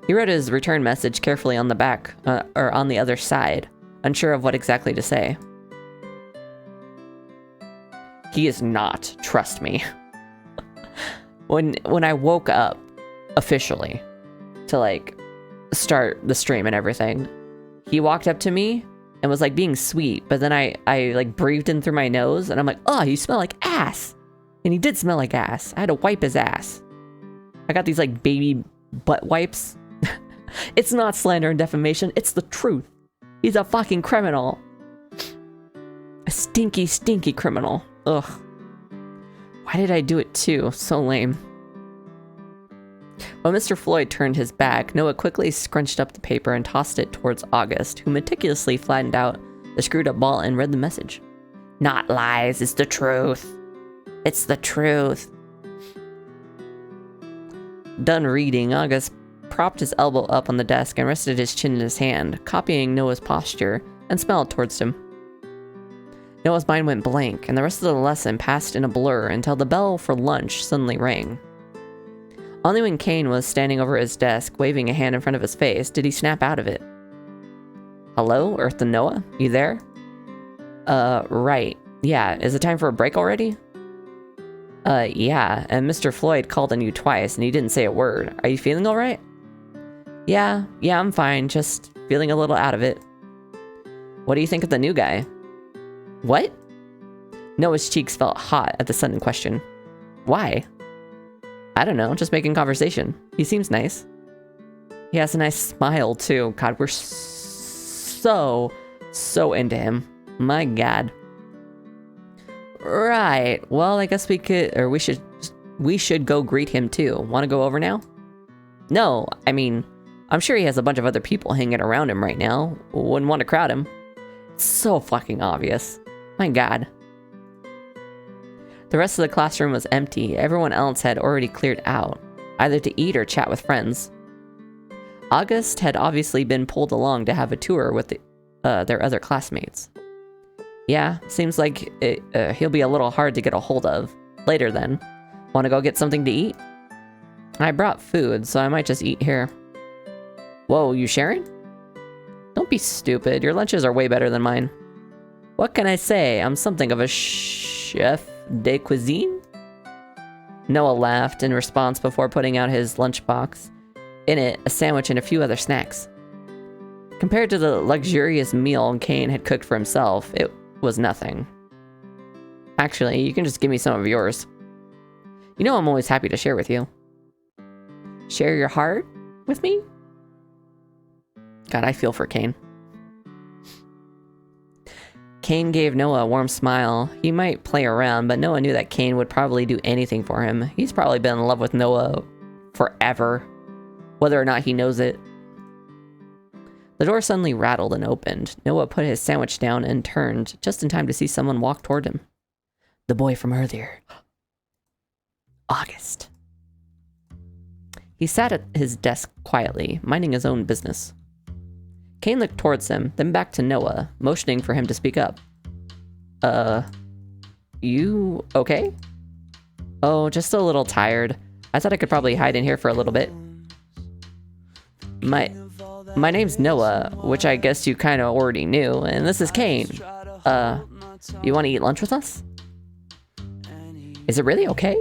he wrote his return message carefully on the back, or on the other side, unsure of what exactly to say. He is not, trust me. When I woke up, officially, to like, start the stream and everything, he walked up to me and was like being sweet, but then I like breathed in through my nose and I'm like, oh, you smell like ass. And he did smell like ass. I had to wipe his ass. I got these like baby butt wipes. It's not slander and defamation. It's the truth. He's a fucking criminal. A stinky, stinky criminal. Ugh. Why did I do it too? So lame. When Mr. Floyd turned his back, Noah quickly scrunched up the paper and tossed it towards August, who meticulously flattened out the screwed up ball and read the message. Not lies, it's the truth. It's the truth. Done reading, August propped his elbow up on the desk and rested his chin in his hand, copying Noah's posture, and smiled towards him. Noah's mind went blank, and the rest of the lesson passed in a blur until the bell for lunch suddenly rang. Only when Kaine was standing over his desk, waving a hand in front of his face, did he snap out of it. Hello, Earth and Noah? You there? Right. Yeah, is it time for a break already? Yeah, and Mr. Floyd called on you twice, and he didn't say a word. Are you feeling alright? Yeah, I'm fine, just feeling a little out of it. What do you think of the new guy? What? Noah's cheeks felt hot at the sudden question. Why? I don't know, just making conversation. He seems nice. He has a nice smile, too. God, we're so into him. My God. Right. Well, I guess we could, or we should go greet him too. Want to go over now? No, I mean, I'm sure he has a bunch of other people hanging around him right now. Wouldn't want to crowd him. It's so fucking obvious. My god. The rest of the classroom was empty. Everyone else had already cleared out, either to eat or chat with friends. August had obviously been pulled along to have a tour with their other classmates. Yeah, seems like he'll be a little hard to get a hold of. Later then. Want to go get something to eat? I brought food, so I might just eat here. Whoa, you sharing? Don't be stupid. Your lunches are way better than mine. What can I say? I'm something of a chef de cuisine? Noah laughed in response before putting out his lunchbox. In it, a sandwich and a few other snacks. Compared to the luxurious meal Kaine had cooked for himself, it was nothing. Actually, you can just give me some of yours. You know I'm always happy to share with you. Share your heart with me? God, I feel for Kaine. Kaine gave Noah a warm smile. He might play around, but Noah knew that Kaine would probably do anything for him. He's probably been in love with Noah forever, whether or not he knows it. The door suddenly rattled and opened. Noah put his sandwich down and turned, just in time to see someone walk toward him. The boy from earlier. August. He sat at his desk quietly, minding his own business. Kaine looked towards him, then back to Noah, motioning for him to speak up. You okay? Oh, just a little tired. I thought I could probably hide in here for a little bit. My name's Noah, which I guess you kind of already knew, and this is Kaine. You want to eat lunch with us? Is it really okay?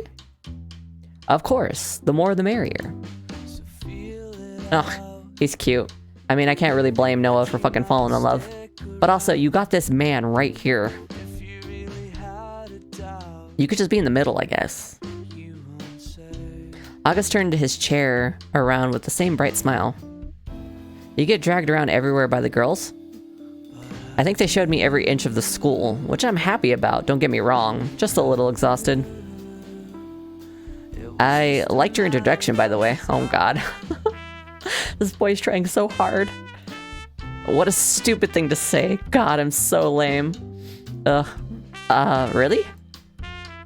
Of course, the more the merrier. Ugh, he's cute. I mean, I can't really blame Noah for fucking falling in love. But also, you got this man right here. You could just be in the middle, I guess. August turned his chair around with the same bright smile. You get dragged around everywhere by the girls? I think they showed me every inch of the school, which I'm happy about, don't get me wrong. Just a little exhausted. I liked your introduction, by the way. Oh god. This boy's trying so hard. What a stupid thing to say. God, I'm so lame. Really?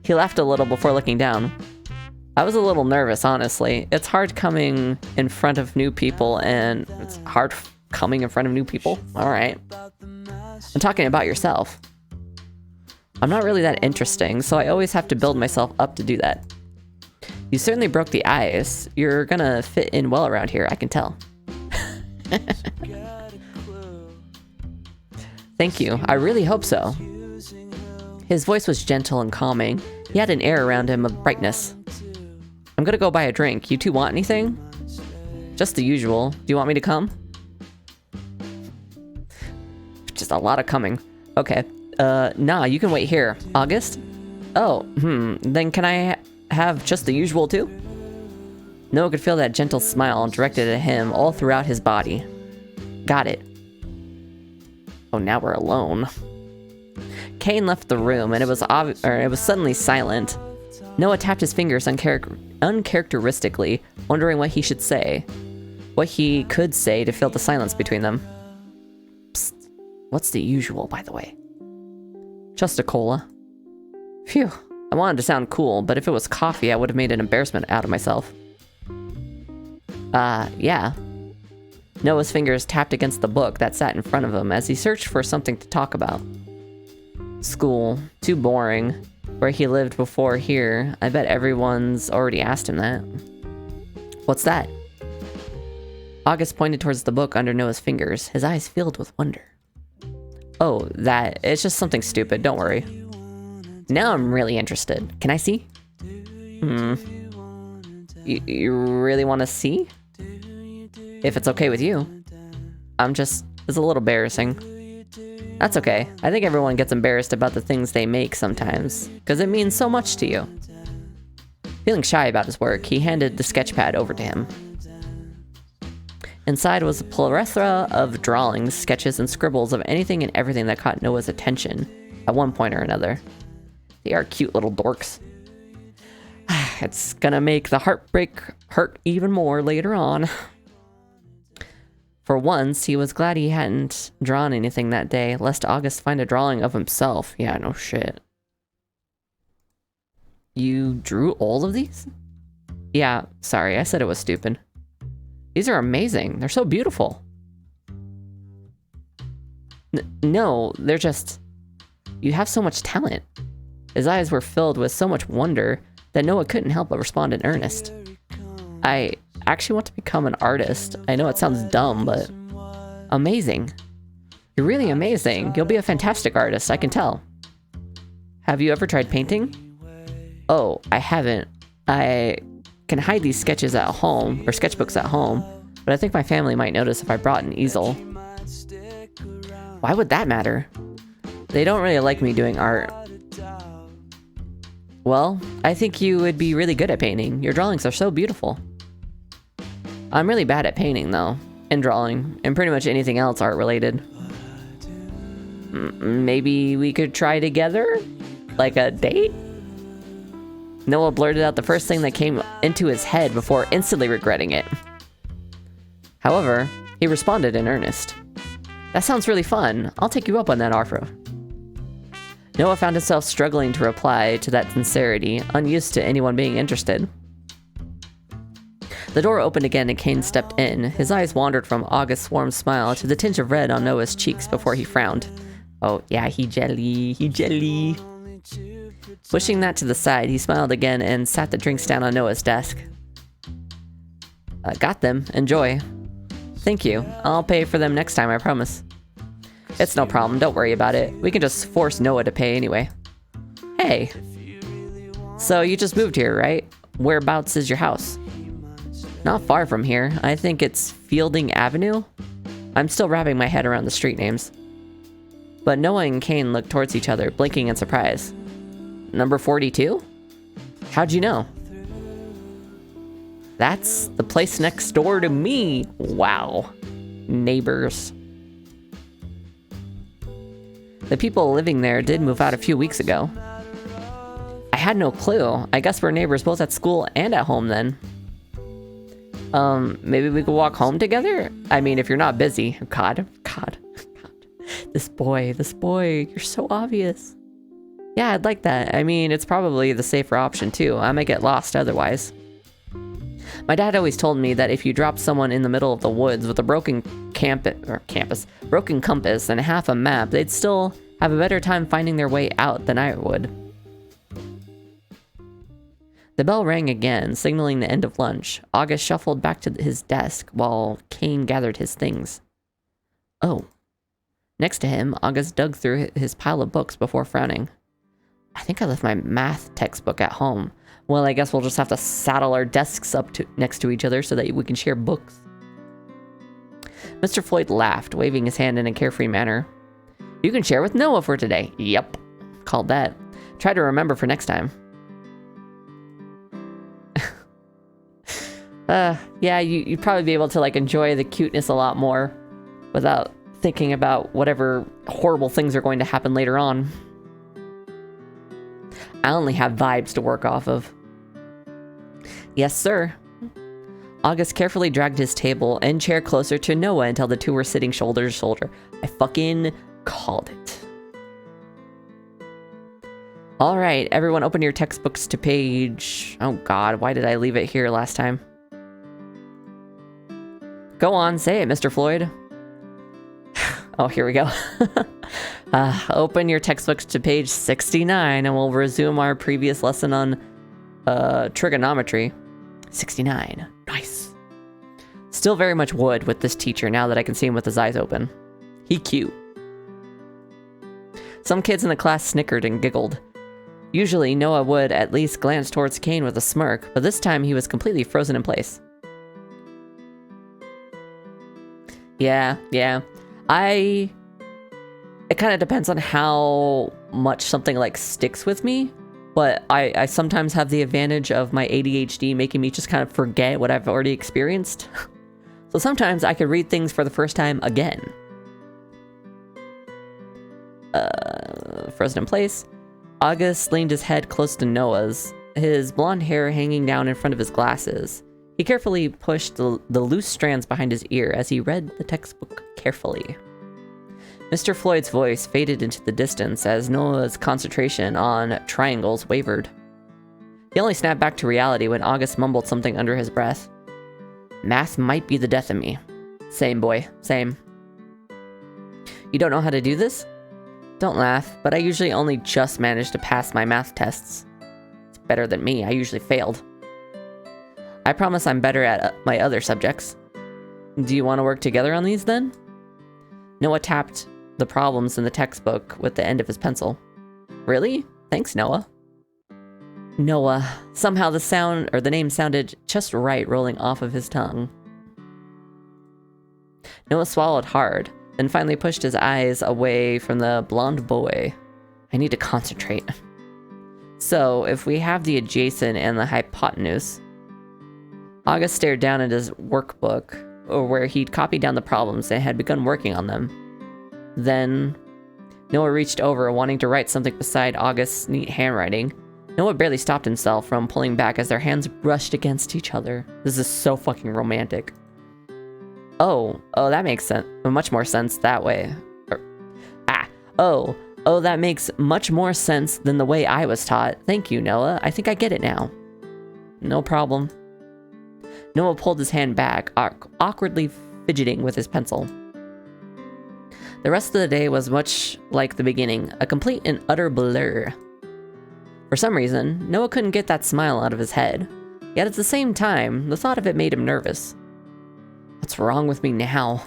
He laughed a little before looking down. I was a little nervous, honestly. It's hard coming in front of new people, and it's hard coming in front of new people? Alright. I'm talking about yourself. I'm not really that interesting, so I always have to build myself up to do that. You certainly broke the ice. You're gonna fit in well around here, I can tell. Thank you. I really hope so. His voice was gentle and calming. He had an air around him of brightness. I'm gonna go buy a drink. You two want anything? Just the usual. Do you want me to come? Just a lot of coming. Okay. Nah, you can wait here. August? Oh, then can I have just the usual too? Noah could feel that gentle smile directed at him all throughout his body. Got it. Oh, now we're alone. Kaine left the room, and it was suddenly silent. Noah tapped his fingers uncharacteristically, wondering what he should say. What he could say to fill the silence between them. Psst. What's the usual, by the way? Just a cola. Phew. I wanted to sound cool, but if it was coffee, I would have made an embarrassment out of myself. Yeah. Noah's fingers tapped against the book that sat in front of him as he searched for something to talk about. School. Too boring. Where he lived before here. I bet everyone's already asked him that. What's that? August pointed towards the book under Noah's fingers, his eyes filled with wonder. Oh, that. It's just something stupid, don't worry. Now I'm really interested. Can I see? You really want to see? If it's okay with you. It's a little embarrassing. That's okay. I think everyone gets embarrassed about the things they make sometimes, because it means so much to you. Feeling shy about his work, he handed the sketch pad over to him. Inside was a plethora of drawings, sketches, and scribbles of anything and everything that caught Noah's attention at one point or another. They are cute little dorks. It's gonna make the heartbreak hurt even more later on. For once, he was glad he hadn't drawn anything that day, lest August find a drawing of himself. Yeah, no shit. You drew all of these? Yeah, sorry, I said it was stupid. These are amazing. They're so beautiful. No, they're just... You have so much talent. His eyes were filled with so much wonder that Noah couldn't help but respond in earnest. I actually want to become an artist. I know it sounds dumb, but... Amazing. You're really amazing. You'll be a fantastic artist, I can tell. Have you ever tried painting? Oh, I haven't. I can hide these sketches at home, or sketchbooks at home, but I think my family might notice if I brought an easel. Why would that matter? They don't really like me doing art. Well, I think you would be really good at painting. Your drawings are so beautiful. I'm really bad at painting, though, and drawing, and pretty much anything else art-related. Maybe we could try together? Like a date? Noah blurted out the first thing that came into his head before instantly regretting it. However, he responded in earnest. That sounds really fun. I'll take you up on that offer. Noah found himself struggling to reply to that sincerity, unused to anyone being interested. The door opened again and Kaine stepped in. His eyes wandered from August's warm smile to the tinge of red on Noah's cheeks before he frowned. Oh yeah, he jelly. Pushing that to the side, he smiled again and sat the drinks down on Noah's desk. Got them. Enjoy. Thank you. I'll pay for them next time, I promise. It's no problem, don't worry about it. We can just force Noah to pay anyway. Hey. So you just moved here, right? Whereabouts is your house? Not far from here. I think it's Fielding Avenue? I'm still wrapping my head around the street names. But Noah and Kaine looked towards each other, blinking in surprise. Number 42? How'd you know? That's the place next door to me. Wow. Neighbors. The people living there did move out a few weeks ago. I had no clue. I guess we're neighbors both at school and at home then. Maybe we could walk home together? I mean, if you're not busy. God. This boy, you're so obvious. Yeah, I'd like that. I mean, it's probably the safer option too. I might get lost otherwise. My dad always told me that if you dropped someone in the middle of the woods with a broken broken compass and half a map, they'd still have a better time finding their way out than I would. The bell rang again, signaling the end of lunch. August shuffled back to his desk while Kaine gathered his things. Oh. Next to him, August dug through his pile of books before frowning. I think I left my math textbook at home. Well, I guess we'll just have to saddle our desks up next to each other so that we can share books. Mr. Floyd laughed, waving his hand in a carefree manner. You can share with Noah for today. Yep. Called that. Try to remember for next time. Yeah, you'd probably be able to, like, enjoy the cuteness a lot more without thinking about whatever horrible things are going to happen later on. I only have vibes to work off of. Yes, sir. August carefully dragged his table and chair closer to Noah until the two were sitting shoulder to shoulder. I fucking called it. All right, everyone open your textbooks to page... Oh god, why did I leave it here last time? Go on, say it, Mr. Floyd. Oh, here we go. Open your textbooks to page 69 and we'll resume our previous lesson on trigonometry. 69. Nice. Still very much wood with this teacher now that I can see him with his eyes open. He cute. Some kids in the class snickered and giggled. Usually, Noah would at least glance towards Kaine with a smirk, but this time he was completely frozen in place. Yeah. It kind of depends on how much something like sticks with me, but I sometimes have the advantage of my ADHD making me just kind of forget what I've already experienced. So sometimes I could read things for the first time again. Frozen in place. August leaned his head close to Noah's, his blonde hair hanging down in front of his glasses. He carefully pushed the loose strands behind his ear as he read the textbook carefully. Mr. Floyd's voice faded into the distance as Noah's concentration on triangles wavered. He only snapped back to reality when August mumbled something under his breath. Math might be the death of me. Same, boy, same. You don't know how to do this? Don't laugh, but I usually only just manage to pass my math tests. It's better than me, I usually failed. I promise I'm better at my other subjects. Do you want to work together on these then? Noah tapped the problems in the textbook with the end of his pencil. Really? Thanks, Noah. Noah. Somehow the name sounded just right rolling off of his tongue. Noah swallowed hard, then finally pushed his eyes away from the blonde boy. I need to concentrate. So, if we have the adjacent and the hypotenuse... August stared down at his workbook, where he'd copied down the problems and had begun working on them. Then, Noah reached over, wanting to write something beside August's neat handwriting. Noah barely stopped himself from pulling back as their hands brushed against each other. This is so fucking romantic. Oh, that makes sense. Much more sense that way. That makes much more sense than the way I was taught. Thank you, Noah. I think I get it now. No problem. Noah pulled his hand back, awkwardly fidgeting with his pencil. The rest of the day was much like the beginning, a complete and utter blur. For some reason, Noah couldn't get that smile out of his head. Yet at the same time, the thought of it made him nervous. What's wrong with me now?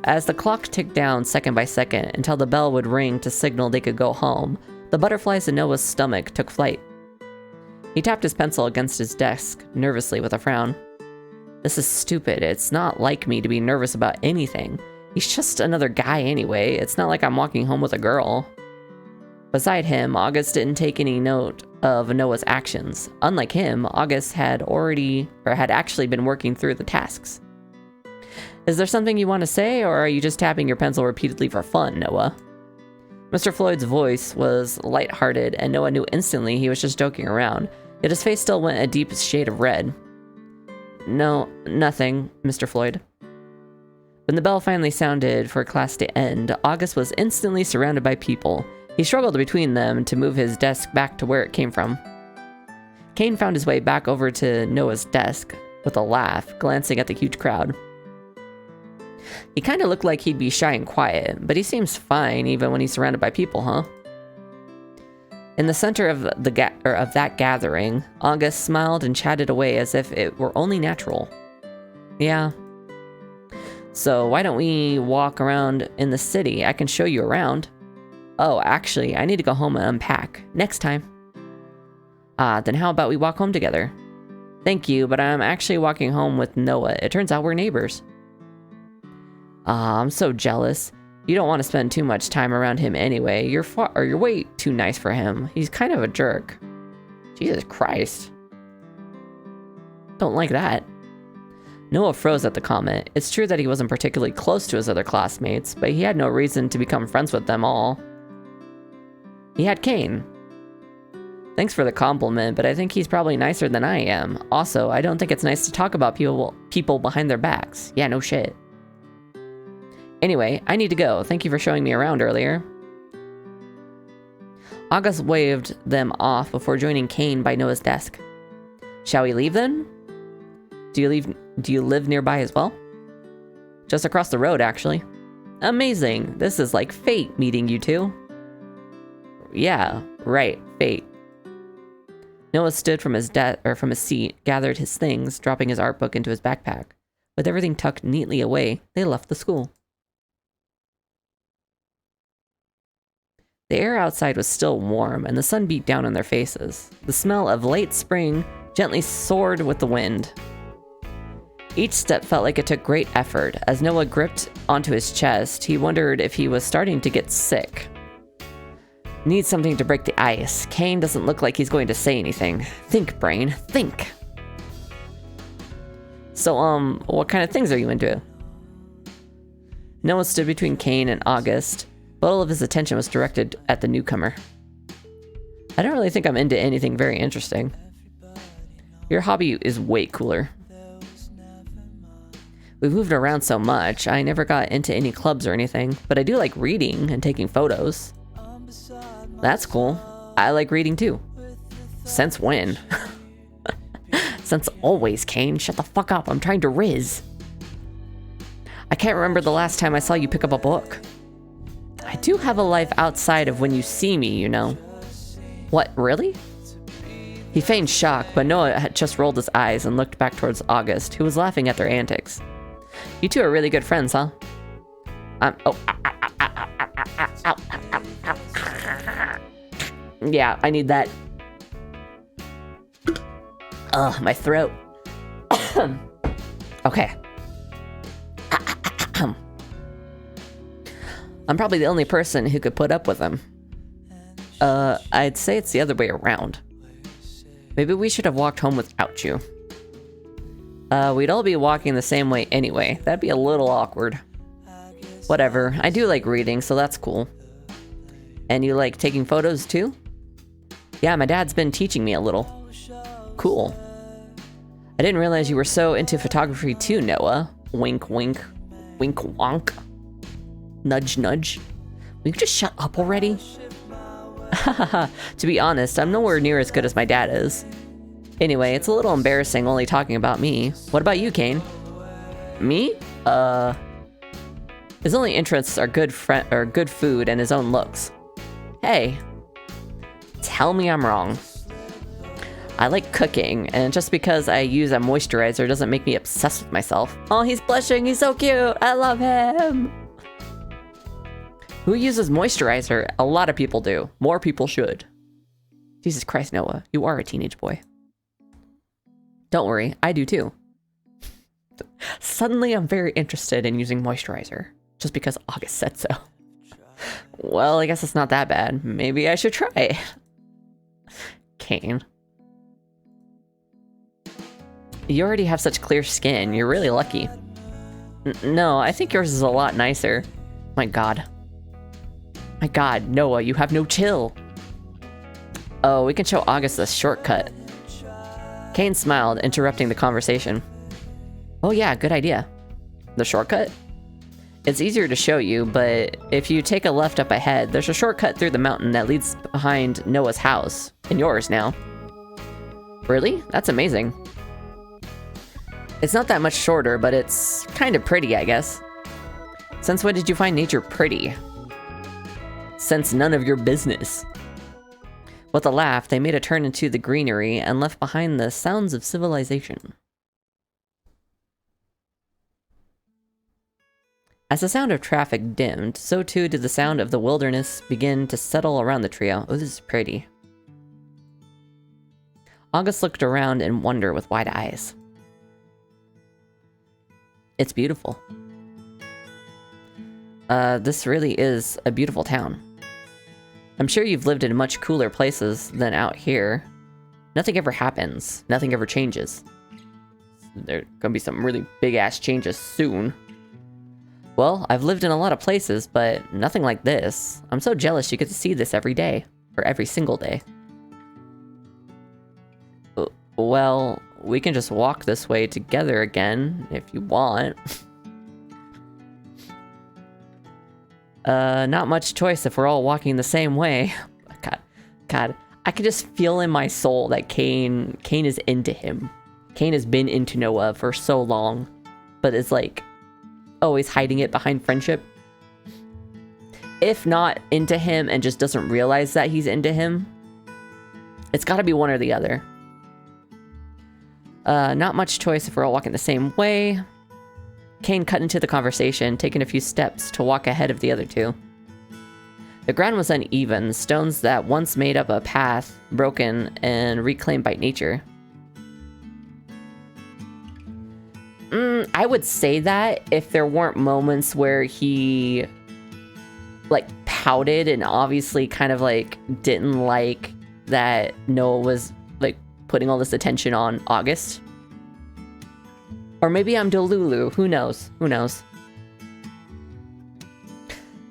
As the clock ticked down second by second until the bell would ring to signal they could go home, the butterflies in Noah's stomach took flight. He tapped his pencil against his desk, nervously with a frown. This is stupid. It's not like me to be nervous about anything. He's just another guy anyway. It's not like I'm walking home with a girl. Beside him, August didn't take any note of Noah's actions. Unlike him, August had actually been working through the tasks. Is there something you want to say, or are you just tapping your pencil repeatedly for fun, Noah? Mr. Floyd's voice was lighthearted, and Noah knew instantly he was just joking around, yet his face still went a deep shade of red. No, nothing, Mr. Floyd. When the bell finally sounded for class to end, August was instantly surrounded by people. He struggled between them to move his desk back to where it came from. Kaine found his way back over to Noah's desk with a laugh, glancing at the huge crowd. He kind of looked like he'd be shy and quiet, but he seems fine even when he's surrounded by people, huh? In the center of that gathering, August smiled and chatted away as if it were only natural. Yeah. So why don't we walk around in the city? I can show you around. Oh, actually, I need to go home and unpack. Next time. Then how about we walk home together? Thank you, but I'm actually walking home with Noah. It turns out we're neighbors. I'm so jealous. You don't want to spend too much time around him anyway. You're way too nice for him. He's kind of a jerk. Jesus Christ. Don't like that. Noah froze at the comment. It's true that he wasn't particularly close to his other classmates, but he had no reason to become friends with them all. He had Kaine. Thanks for the compliment, but I think he's probably nicer than I am. Also, I don't think it's nice to talk about people behind their backs. Yeah, no shit. Anyway, I need to go. Thank you for showing me around earlier. August waved them off before joining Kaine by Noah's desk. Shall we leave then? Do you live nearby as well? Just across the road, actually. Amazing. This is like fate meeting you two. Yeah, right, fate. Noah stood from his seat, gathered his things, dropping his art book into his backpack. With everything tucked neatly away, they left the school. The air outside was still warm, and the sun beat down on their faces. The smell of late spring gently soared with the wind. Each step felt like it took great effort. As Noah gripped onto his chest, he wondered if he was starting to get sick. Need something to break the ice. Kaine doesn't look like he's going to say anything. Think, brain, think. So, what kind of things are you into? Noah stood between Kaine and August, but all of his attention was directed at the newcomer. I don't really think I'm into anything very interesting. Your hobby is way cooler. We've moved around so much, I never got into any clubs or anything, but I do like reading and taking photos. That's cool. I like reading too. Since when? Since always, Kaine. Shut the fuck up, I'm trying to riz. I can't remember the last time I saw you pick up a book. I do have a life outside of when you see me, you know. What, really? He feigned shock, but Noah had just rolled his eyes and looked back towards August, who was laughing at their antics. You two are really good friends, huh? Yeah, I need that. Ugh, my throat. Okay. I'm probably the only person who could put up with him. I'd say it's the other way around. Maybe we should have walked home without you. We'd all be walking the same way anyway. That'd be a little awkward. Whatever, I do like reading, so that's cool. And you like taking photos too? Yeah, my dad's been teaching me a little. Cool. I didn't realize you were so into photography too, Noah. Wink, wink. Wink, wonk. Nudge, nudge. Will you just shut up already? To be honest, I'm nowhere near as good as my dad is. Anyway, it's a little embarrassing only talking about me. What about you, Kaine? Me? His only interests are good food and his own looks. Hey. Tell me I'm wrong. I like cooking, and just because I use a moisturizer doesn't make me obsessed with myself. Oh, he's blushing, he's so cute, I love him! Who uses moisturizer? A lot of people do. More people should. Jesus Christ, Noah, you are a teenage boy. Don't worry, I do too. Suddenly I'm very interested in using moisturizer, just because August said so. Well, I guess it's not that bad. Maybe I should try. Kaine. You already have such clear skin. You're really lucky. No, I think yours is a lot nicer. My god. My god, Noah, you have no chill. Oh, we can show August a shortcut. Kaine smiled, interrupting the conversation. Oh yeah, good idea. The shortcut? It's easier to show you, but if you take a left up ahead, there's a shortcut through the mountain that leads behind Noah's house. And yours now. Really? That's amazing. It's not that much shorter, but it's kind of pretty, I guess. Since when did you find nature pretty? Since none of your business. With a laugh, they made a turn into the greenery and left behind the sounds of civilization. As the sound of traffic dimmed, so too did the sound of the wilderness begin to settle around the trio. Oh, this is pretty. August looked around in wonder with wide eyes. It's beautiful. This really is a beautiful town. I'm sure you've lived in much cooler places than out here. Nothing ever happens. Nothing ever changes. There are gonna be some really big-ass changes soon. Well, I've lived in a lot of places, but nothing like this. I'm so jealous you get to see this every day. Or every single day. Well, we can just walk this way together again, if you want. Not much choice if we're all walking the same way. God, I can just feel in my soul that Kaine is into him. Kaine has been into Noah for so long, but it's like always hiding it behind friendship. If not into him and just doesn't realize that he's into him, it's gotta be one or the other. Not much choice if we're all walking the same way. Kaine cut into the conversation, taking a few steps to walk ahead of the other two. The ground was uneven, stones that once made up a path, broken and reclaimed by nature. I would say that if there weren't moments where he, like, pouted and obviously kind of, like, didn't like that Noah was, like, putting all this attention on August. Or maybe I'm Delulu. Who knows? Who knows?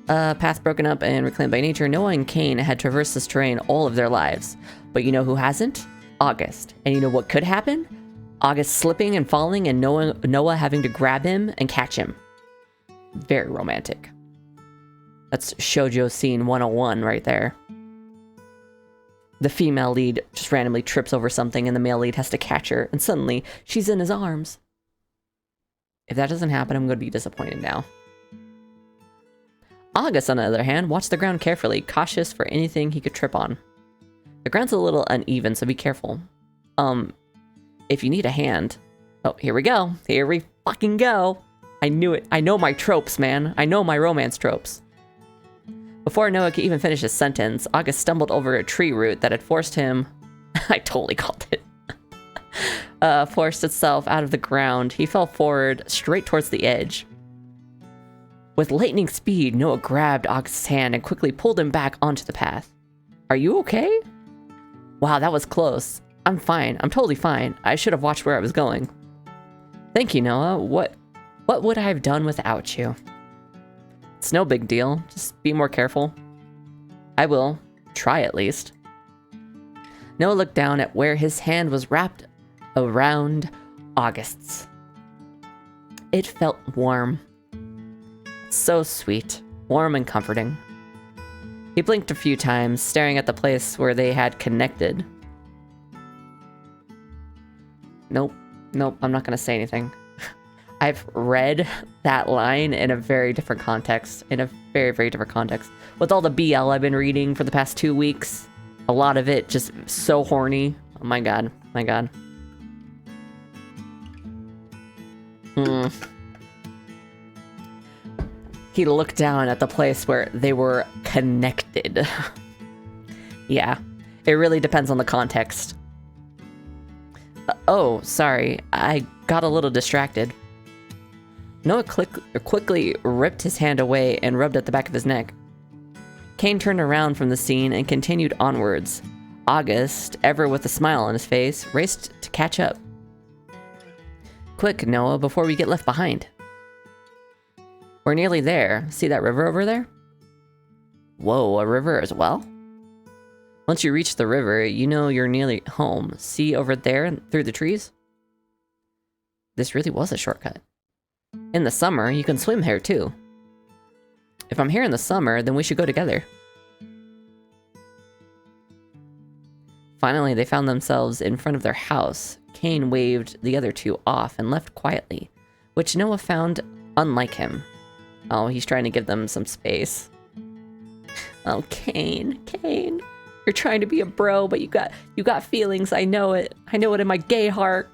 Path broken up and reclaimed by nature, Noah and Kaine had traversed this terrain all of their lives. But you know who hasn't? August. And you know what could happen? August slipping and falling and Noah having to grab him and catch him. Very romantic. That's shoujo scene 101 right there. The female lead just randomly trips over something and the male lead has to catch her, and suddenly she's in his arms. If that doesn't happen, I'm going to be disappointed now. August, on the other hand, watched the ground carefully, cautious for anything he could trip on. The ground's a little uneven, so be careful. If you need a hand... Oh, here we go. Here we fucking go. I knew it. I know my tropes, man. I know my romance tropes. Before Noah could even finish his sentence, August stumbled over a tree root that had forced him... I totally called it. Forced itself out of the ground. He fell forward, straight towards the edge. With lightning speed, Noah grabbed August's hand and quickly pulled him back onto the path. Are you okay? Wow, that was close. I'm fine. I'm totally fine. I should have watched where I was going. Thank you, Noah. What would I have done without you? It's no big deal. Just be more careful. I will. Try at least. Noah looked down at where his hand was wrapped around August's. It felt warm. So sweet, warm and comforting. He blinked a few times, staring at the place where they had connected. Nope, I'm not gonna say anything. I've read that line in a very different context, very different context. With all the BL I've been reading for the past 2 weeks, a lot of it just so horny. Oh my god, my god. He looked down at the place where they were connected. Yeah, it really depends on the context. Oh, sorry, I got a little distracted. Noah quickly ripped his hand away and rubbed at the back of his neck. Kaine turned around from the scene and continued onwards. August, ever with a smile on his face, raced to catch up. Quick, Noah, before we get left behind. We're nearly there. See that river over there? Whoa, a river as well? Once you reach the river, you know you're nearly home. See over there through the trees? This really was a shortcut. In the summer, you can swim here too. If I'm here in the summer, then we should go together. Finally, they found themselves in front of their house. Kaine waved the other two off and left quietly, which Noah found unlike him. Oh, he's trying to give them some space. Oh, Kaine. You're trying to be a bro, but you got feelings. I know it. I know it in my gay heart.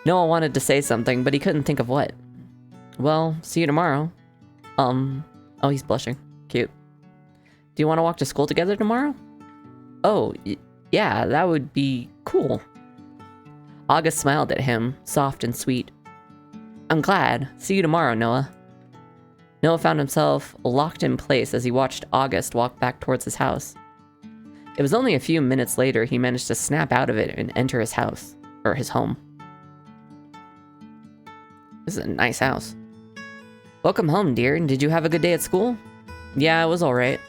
Noah wanted to say something, but he couldn't think of what. Well, see you tomorrow. Oh, he's blushing. Cute. Do you want to walk to school together tomorrow? Oh, yeah, that would be cool. August smiled at him, soft and sweet. I'm glad. See you tomorrow, Noah. Noah found himself locked in place as he watched August walk back towards his house. It was only a few minutes later he managed to snap out of it and enter his house, or his home. This is a nice house. Welcome home, dear. Did you have a good day at school? Yeah, it was alright.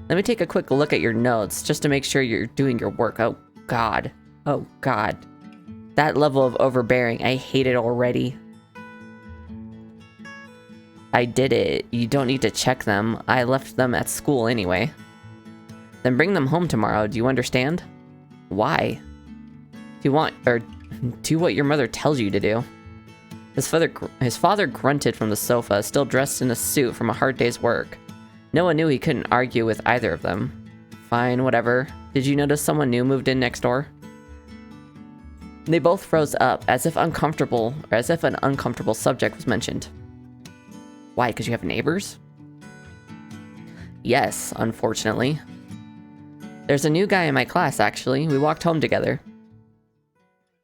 Let me take a quick look at your notes, just to make sure you're doing your work. Oh, God. Oh, God. That level of overbearing, I hate it already. I did it. You don't need to check them. I left them at school anyway. Then bring them home tomorrow. Do you understand? Why? Do you want, or do what your mother tells you to do? His father grunted from the sofa, still dressed in a suit from a hard day's work. Noah knew he couldn't argue with either of them. Fine, whatever. Did you notice someone new moved in next door? They both froze up, as if an uncomfortable subject was mentioned. Why, because you have neighbors? Yes, unfortunately. There's a new guy in my class, actually. We walked home together.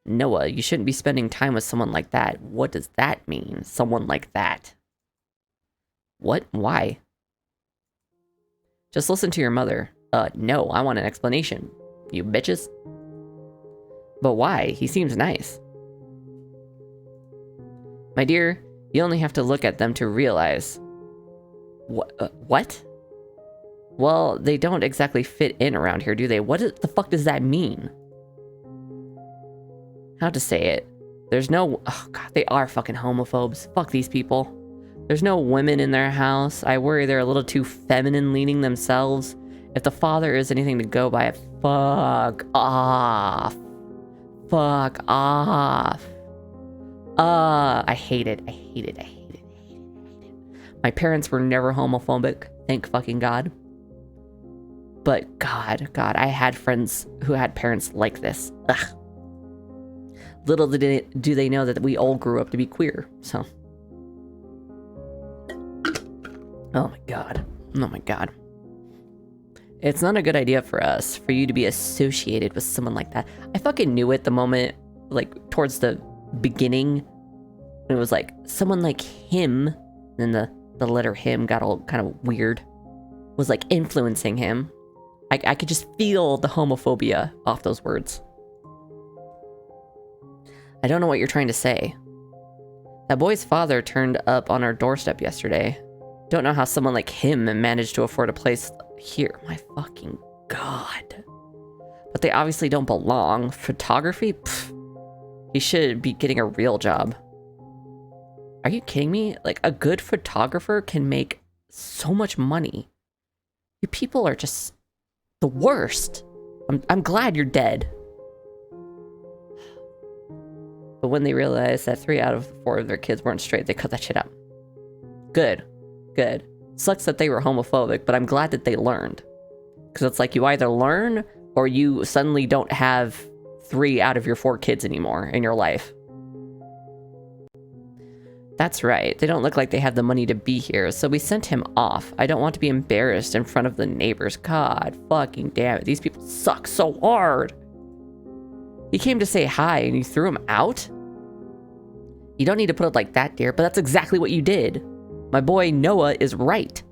Noah, you shouldn't be spending time with someone like that. What does that mean? Someone like that. What? Why? Just listen to your mother. No, I want an explanation. You bitches. But why? He seems nice. My dear, you only have to look at them to realize. What? Well, they don't exactly fit in around here, do they? The fuck does that mean? How to say it? There's no... Oh, God, they are fucking homophobes. Fuck these people. There's no women in their house. I worry they're a little too feminine-leaning themselves. If the father is anything to go by, fuck off. Fuck off. I hate it. I hate it. I hate it. I hate it. I hate it. My parents were never homophobic. Thank fucking God. But God, I had friends who had parents like this. Ugh. Little do they know that we all grew up to be queer, so. Oh my God. Oh my God. It's not a good idea for us, for you to be associated with someone like that. I fucking knew it the moment, like, towards the beginning. It was like, someone like him, and the letter him got all kind of weird, was like influencing him. I could just feel the homophobia off those words. I don't know what you're trying to say. That boy's father turned up on our doorstep yesterday. Don't know how someone like him managed to afford a place here. My fucking God. But they obviously don't belong. Photography? Pfft. He should be getting a real job. Are you kidding me? Like, a good photographer can make so much money. You people are just the worst. I'm glad you're dead. But when they realized that 3 out of 4 of their kids weren't straight, they cut that shit out. Good. Good. Sucks that they were homophobic, but I'm glad that they learned. Because it's like you either learn or you suddenly don't have 3 out of your 4 kids anymore in your life. That's right. They don't look like they have the money to be here, so we sent him off. I don't want to be embarrassed in front of the neighbors. God fucking damn it. These people suck so hard. He came to say hi and you threw him out? You don't need to put it like that, dear, but that's exactly what you did. My boy Noah is right.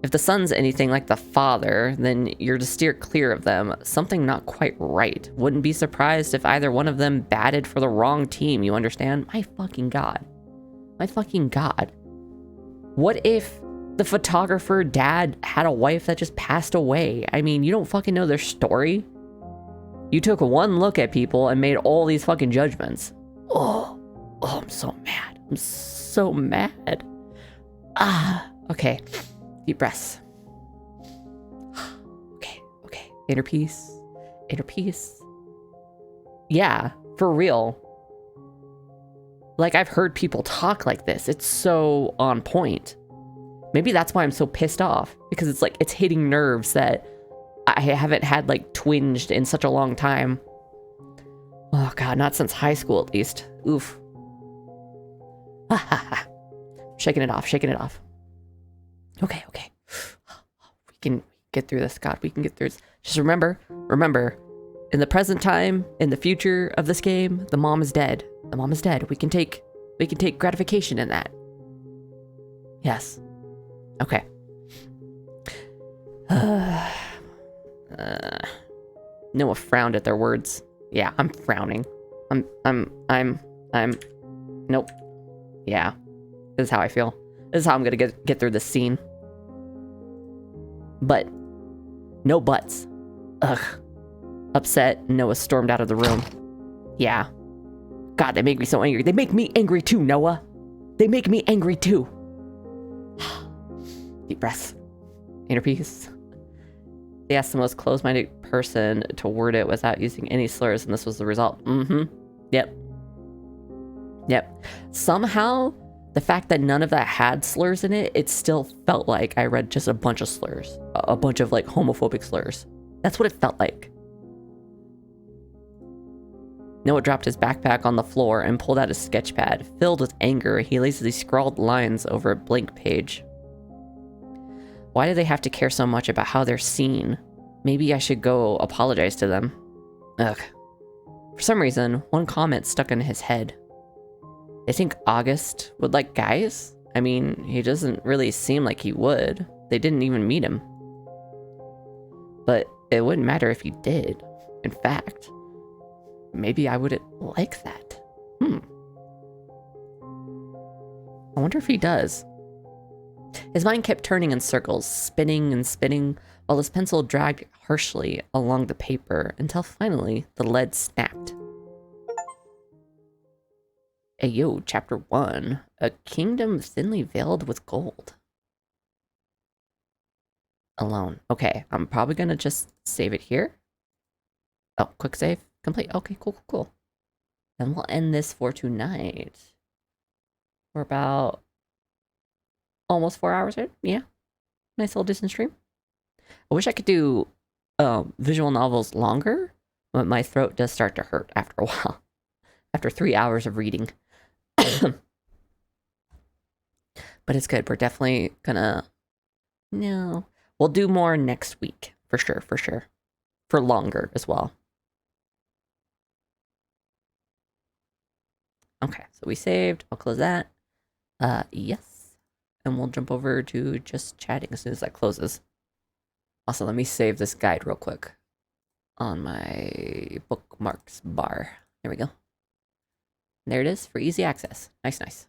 If the son's anything like the father, then you're to steer clear of them. Something not quite right. Wouldn't be surprised if either one of them batted for the wrong team, you understand? My fucking God. My fucking God. What if the photographer dad had a wife that just passed away? I mean, you don't fucking know their story. You took one look at people and made all these fucking judgments. Oh, I'm so mad. I'm so mad. Okay. Deep breaths. Okay. Inner peace. Yeah, for real. Like, I've heard people talk like this. It's so on point. Maybe that's why I'm so pissed off. Because it's like, it's hitting nerves that I haven't had, like, twinged in such a long time. Oh, God, not since high school, at least. Oof. Shaking it off. Okay. We can get through this, God. We can get through this. Just remember, in the present time, in the future of this game, the mom is dead. We can take gratification in that. Yes. Okay. Noah frowned at their words. Yeah, I'm frowning. I'm nope. Yeah. This is how I feel. This is how I'm gonna get through this scene. But no buts. Ugh. Upset, Noah stormed out of the room. Yeah. God, they make me so angry. They make me angry too, Noah. They make me angry too. Deep breaths. Inner peace. They asked the most close-minded person to word it without using any slurs, and this was the result. Yep. Somehow, the fact that none of that had slurs in it, it still felt like I read just a bunch of slurs. A bunch of, like, homophobic slurs. That's what it felt like. Noah dropped his backpack on the floor and pulled out his sketch pad. Filled with anger, he lazily scrawled lines over a blank page. Why do they have to care so much about how they're seen? Maybe I should go apologize to them. Ugh. For some reason, one comment stuck in his head. They think August would like guys? I mean, he doesn't really seem like he would. They didn't even meet him. But it wouldn't matter if he did. In fact, maybe I wouldn't like that. I wonder if he does. His mind kept turning in circles, spinning and spinning, while his pencil dragged harshly along the paper until finally the lead snapped. Ayo, Chapter 1. A kingdom thinly veiled with gold. Alone. Okay, I'm probably gonna just save it here. Oh, quick save. Complete. Okay, cool. And we'll end this for tonight. We're about almost 4 hours in. Yeah. Nice little decent stream. I wish I could do visual novels longer, but my throat does start to hurt after a while. After 3 hours of reading. But it's good. We're definitely gonna... No. We'll do more next week. For sure. For longer as well. Okay, so we saved. I'll close that. Yes. And we'll jump over to just chatting as soon as that closes. Also, let me save this guide real quick on my bookmarks bar. There we go. There it is for easy access. Nice.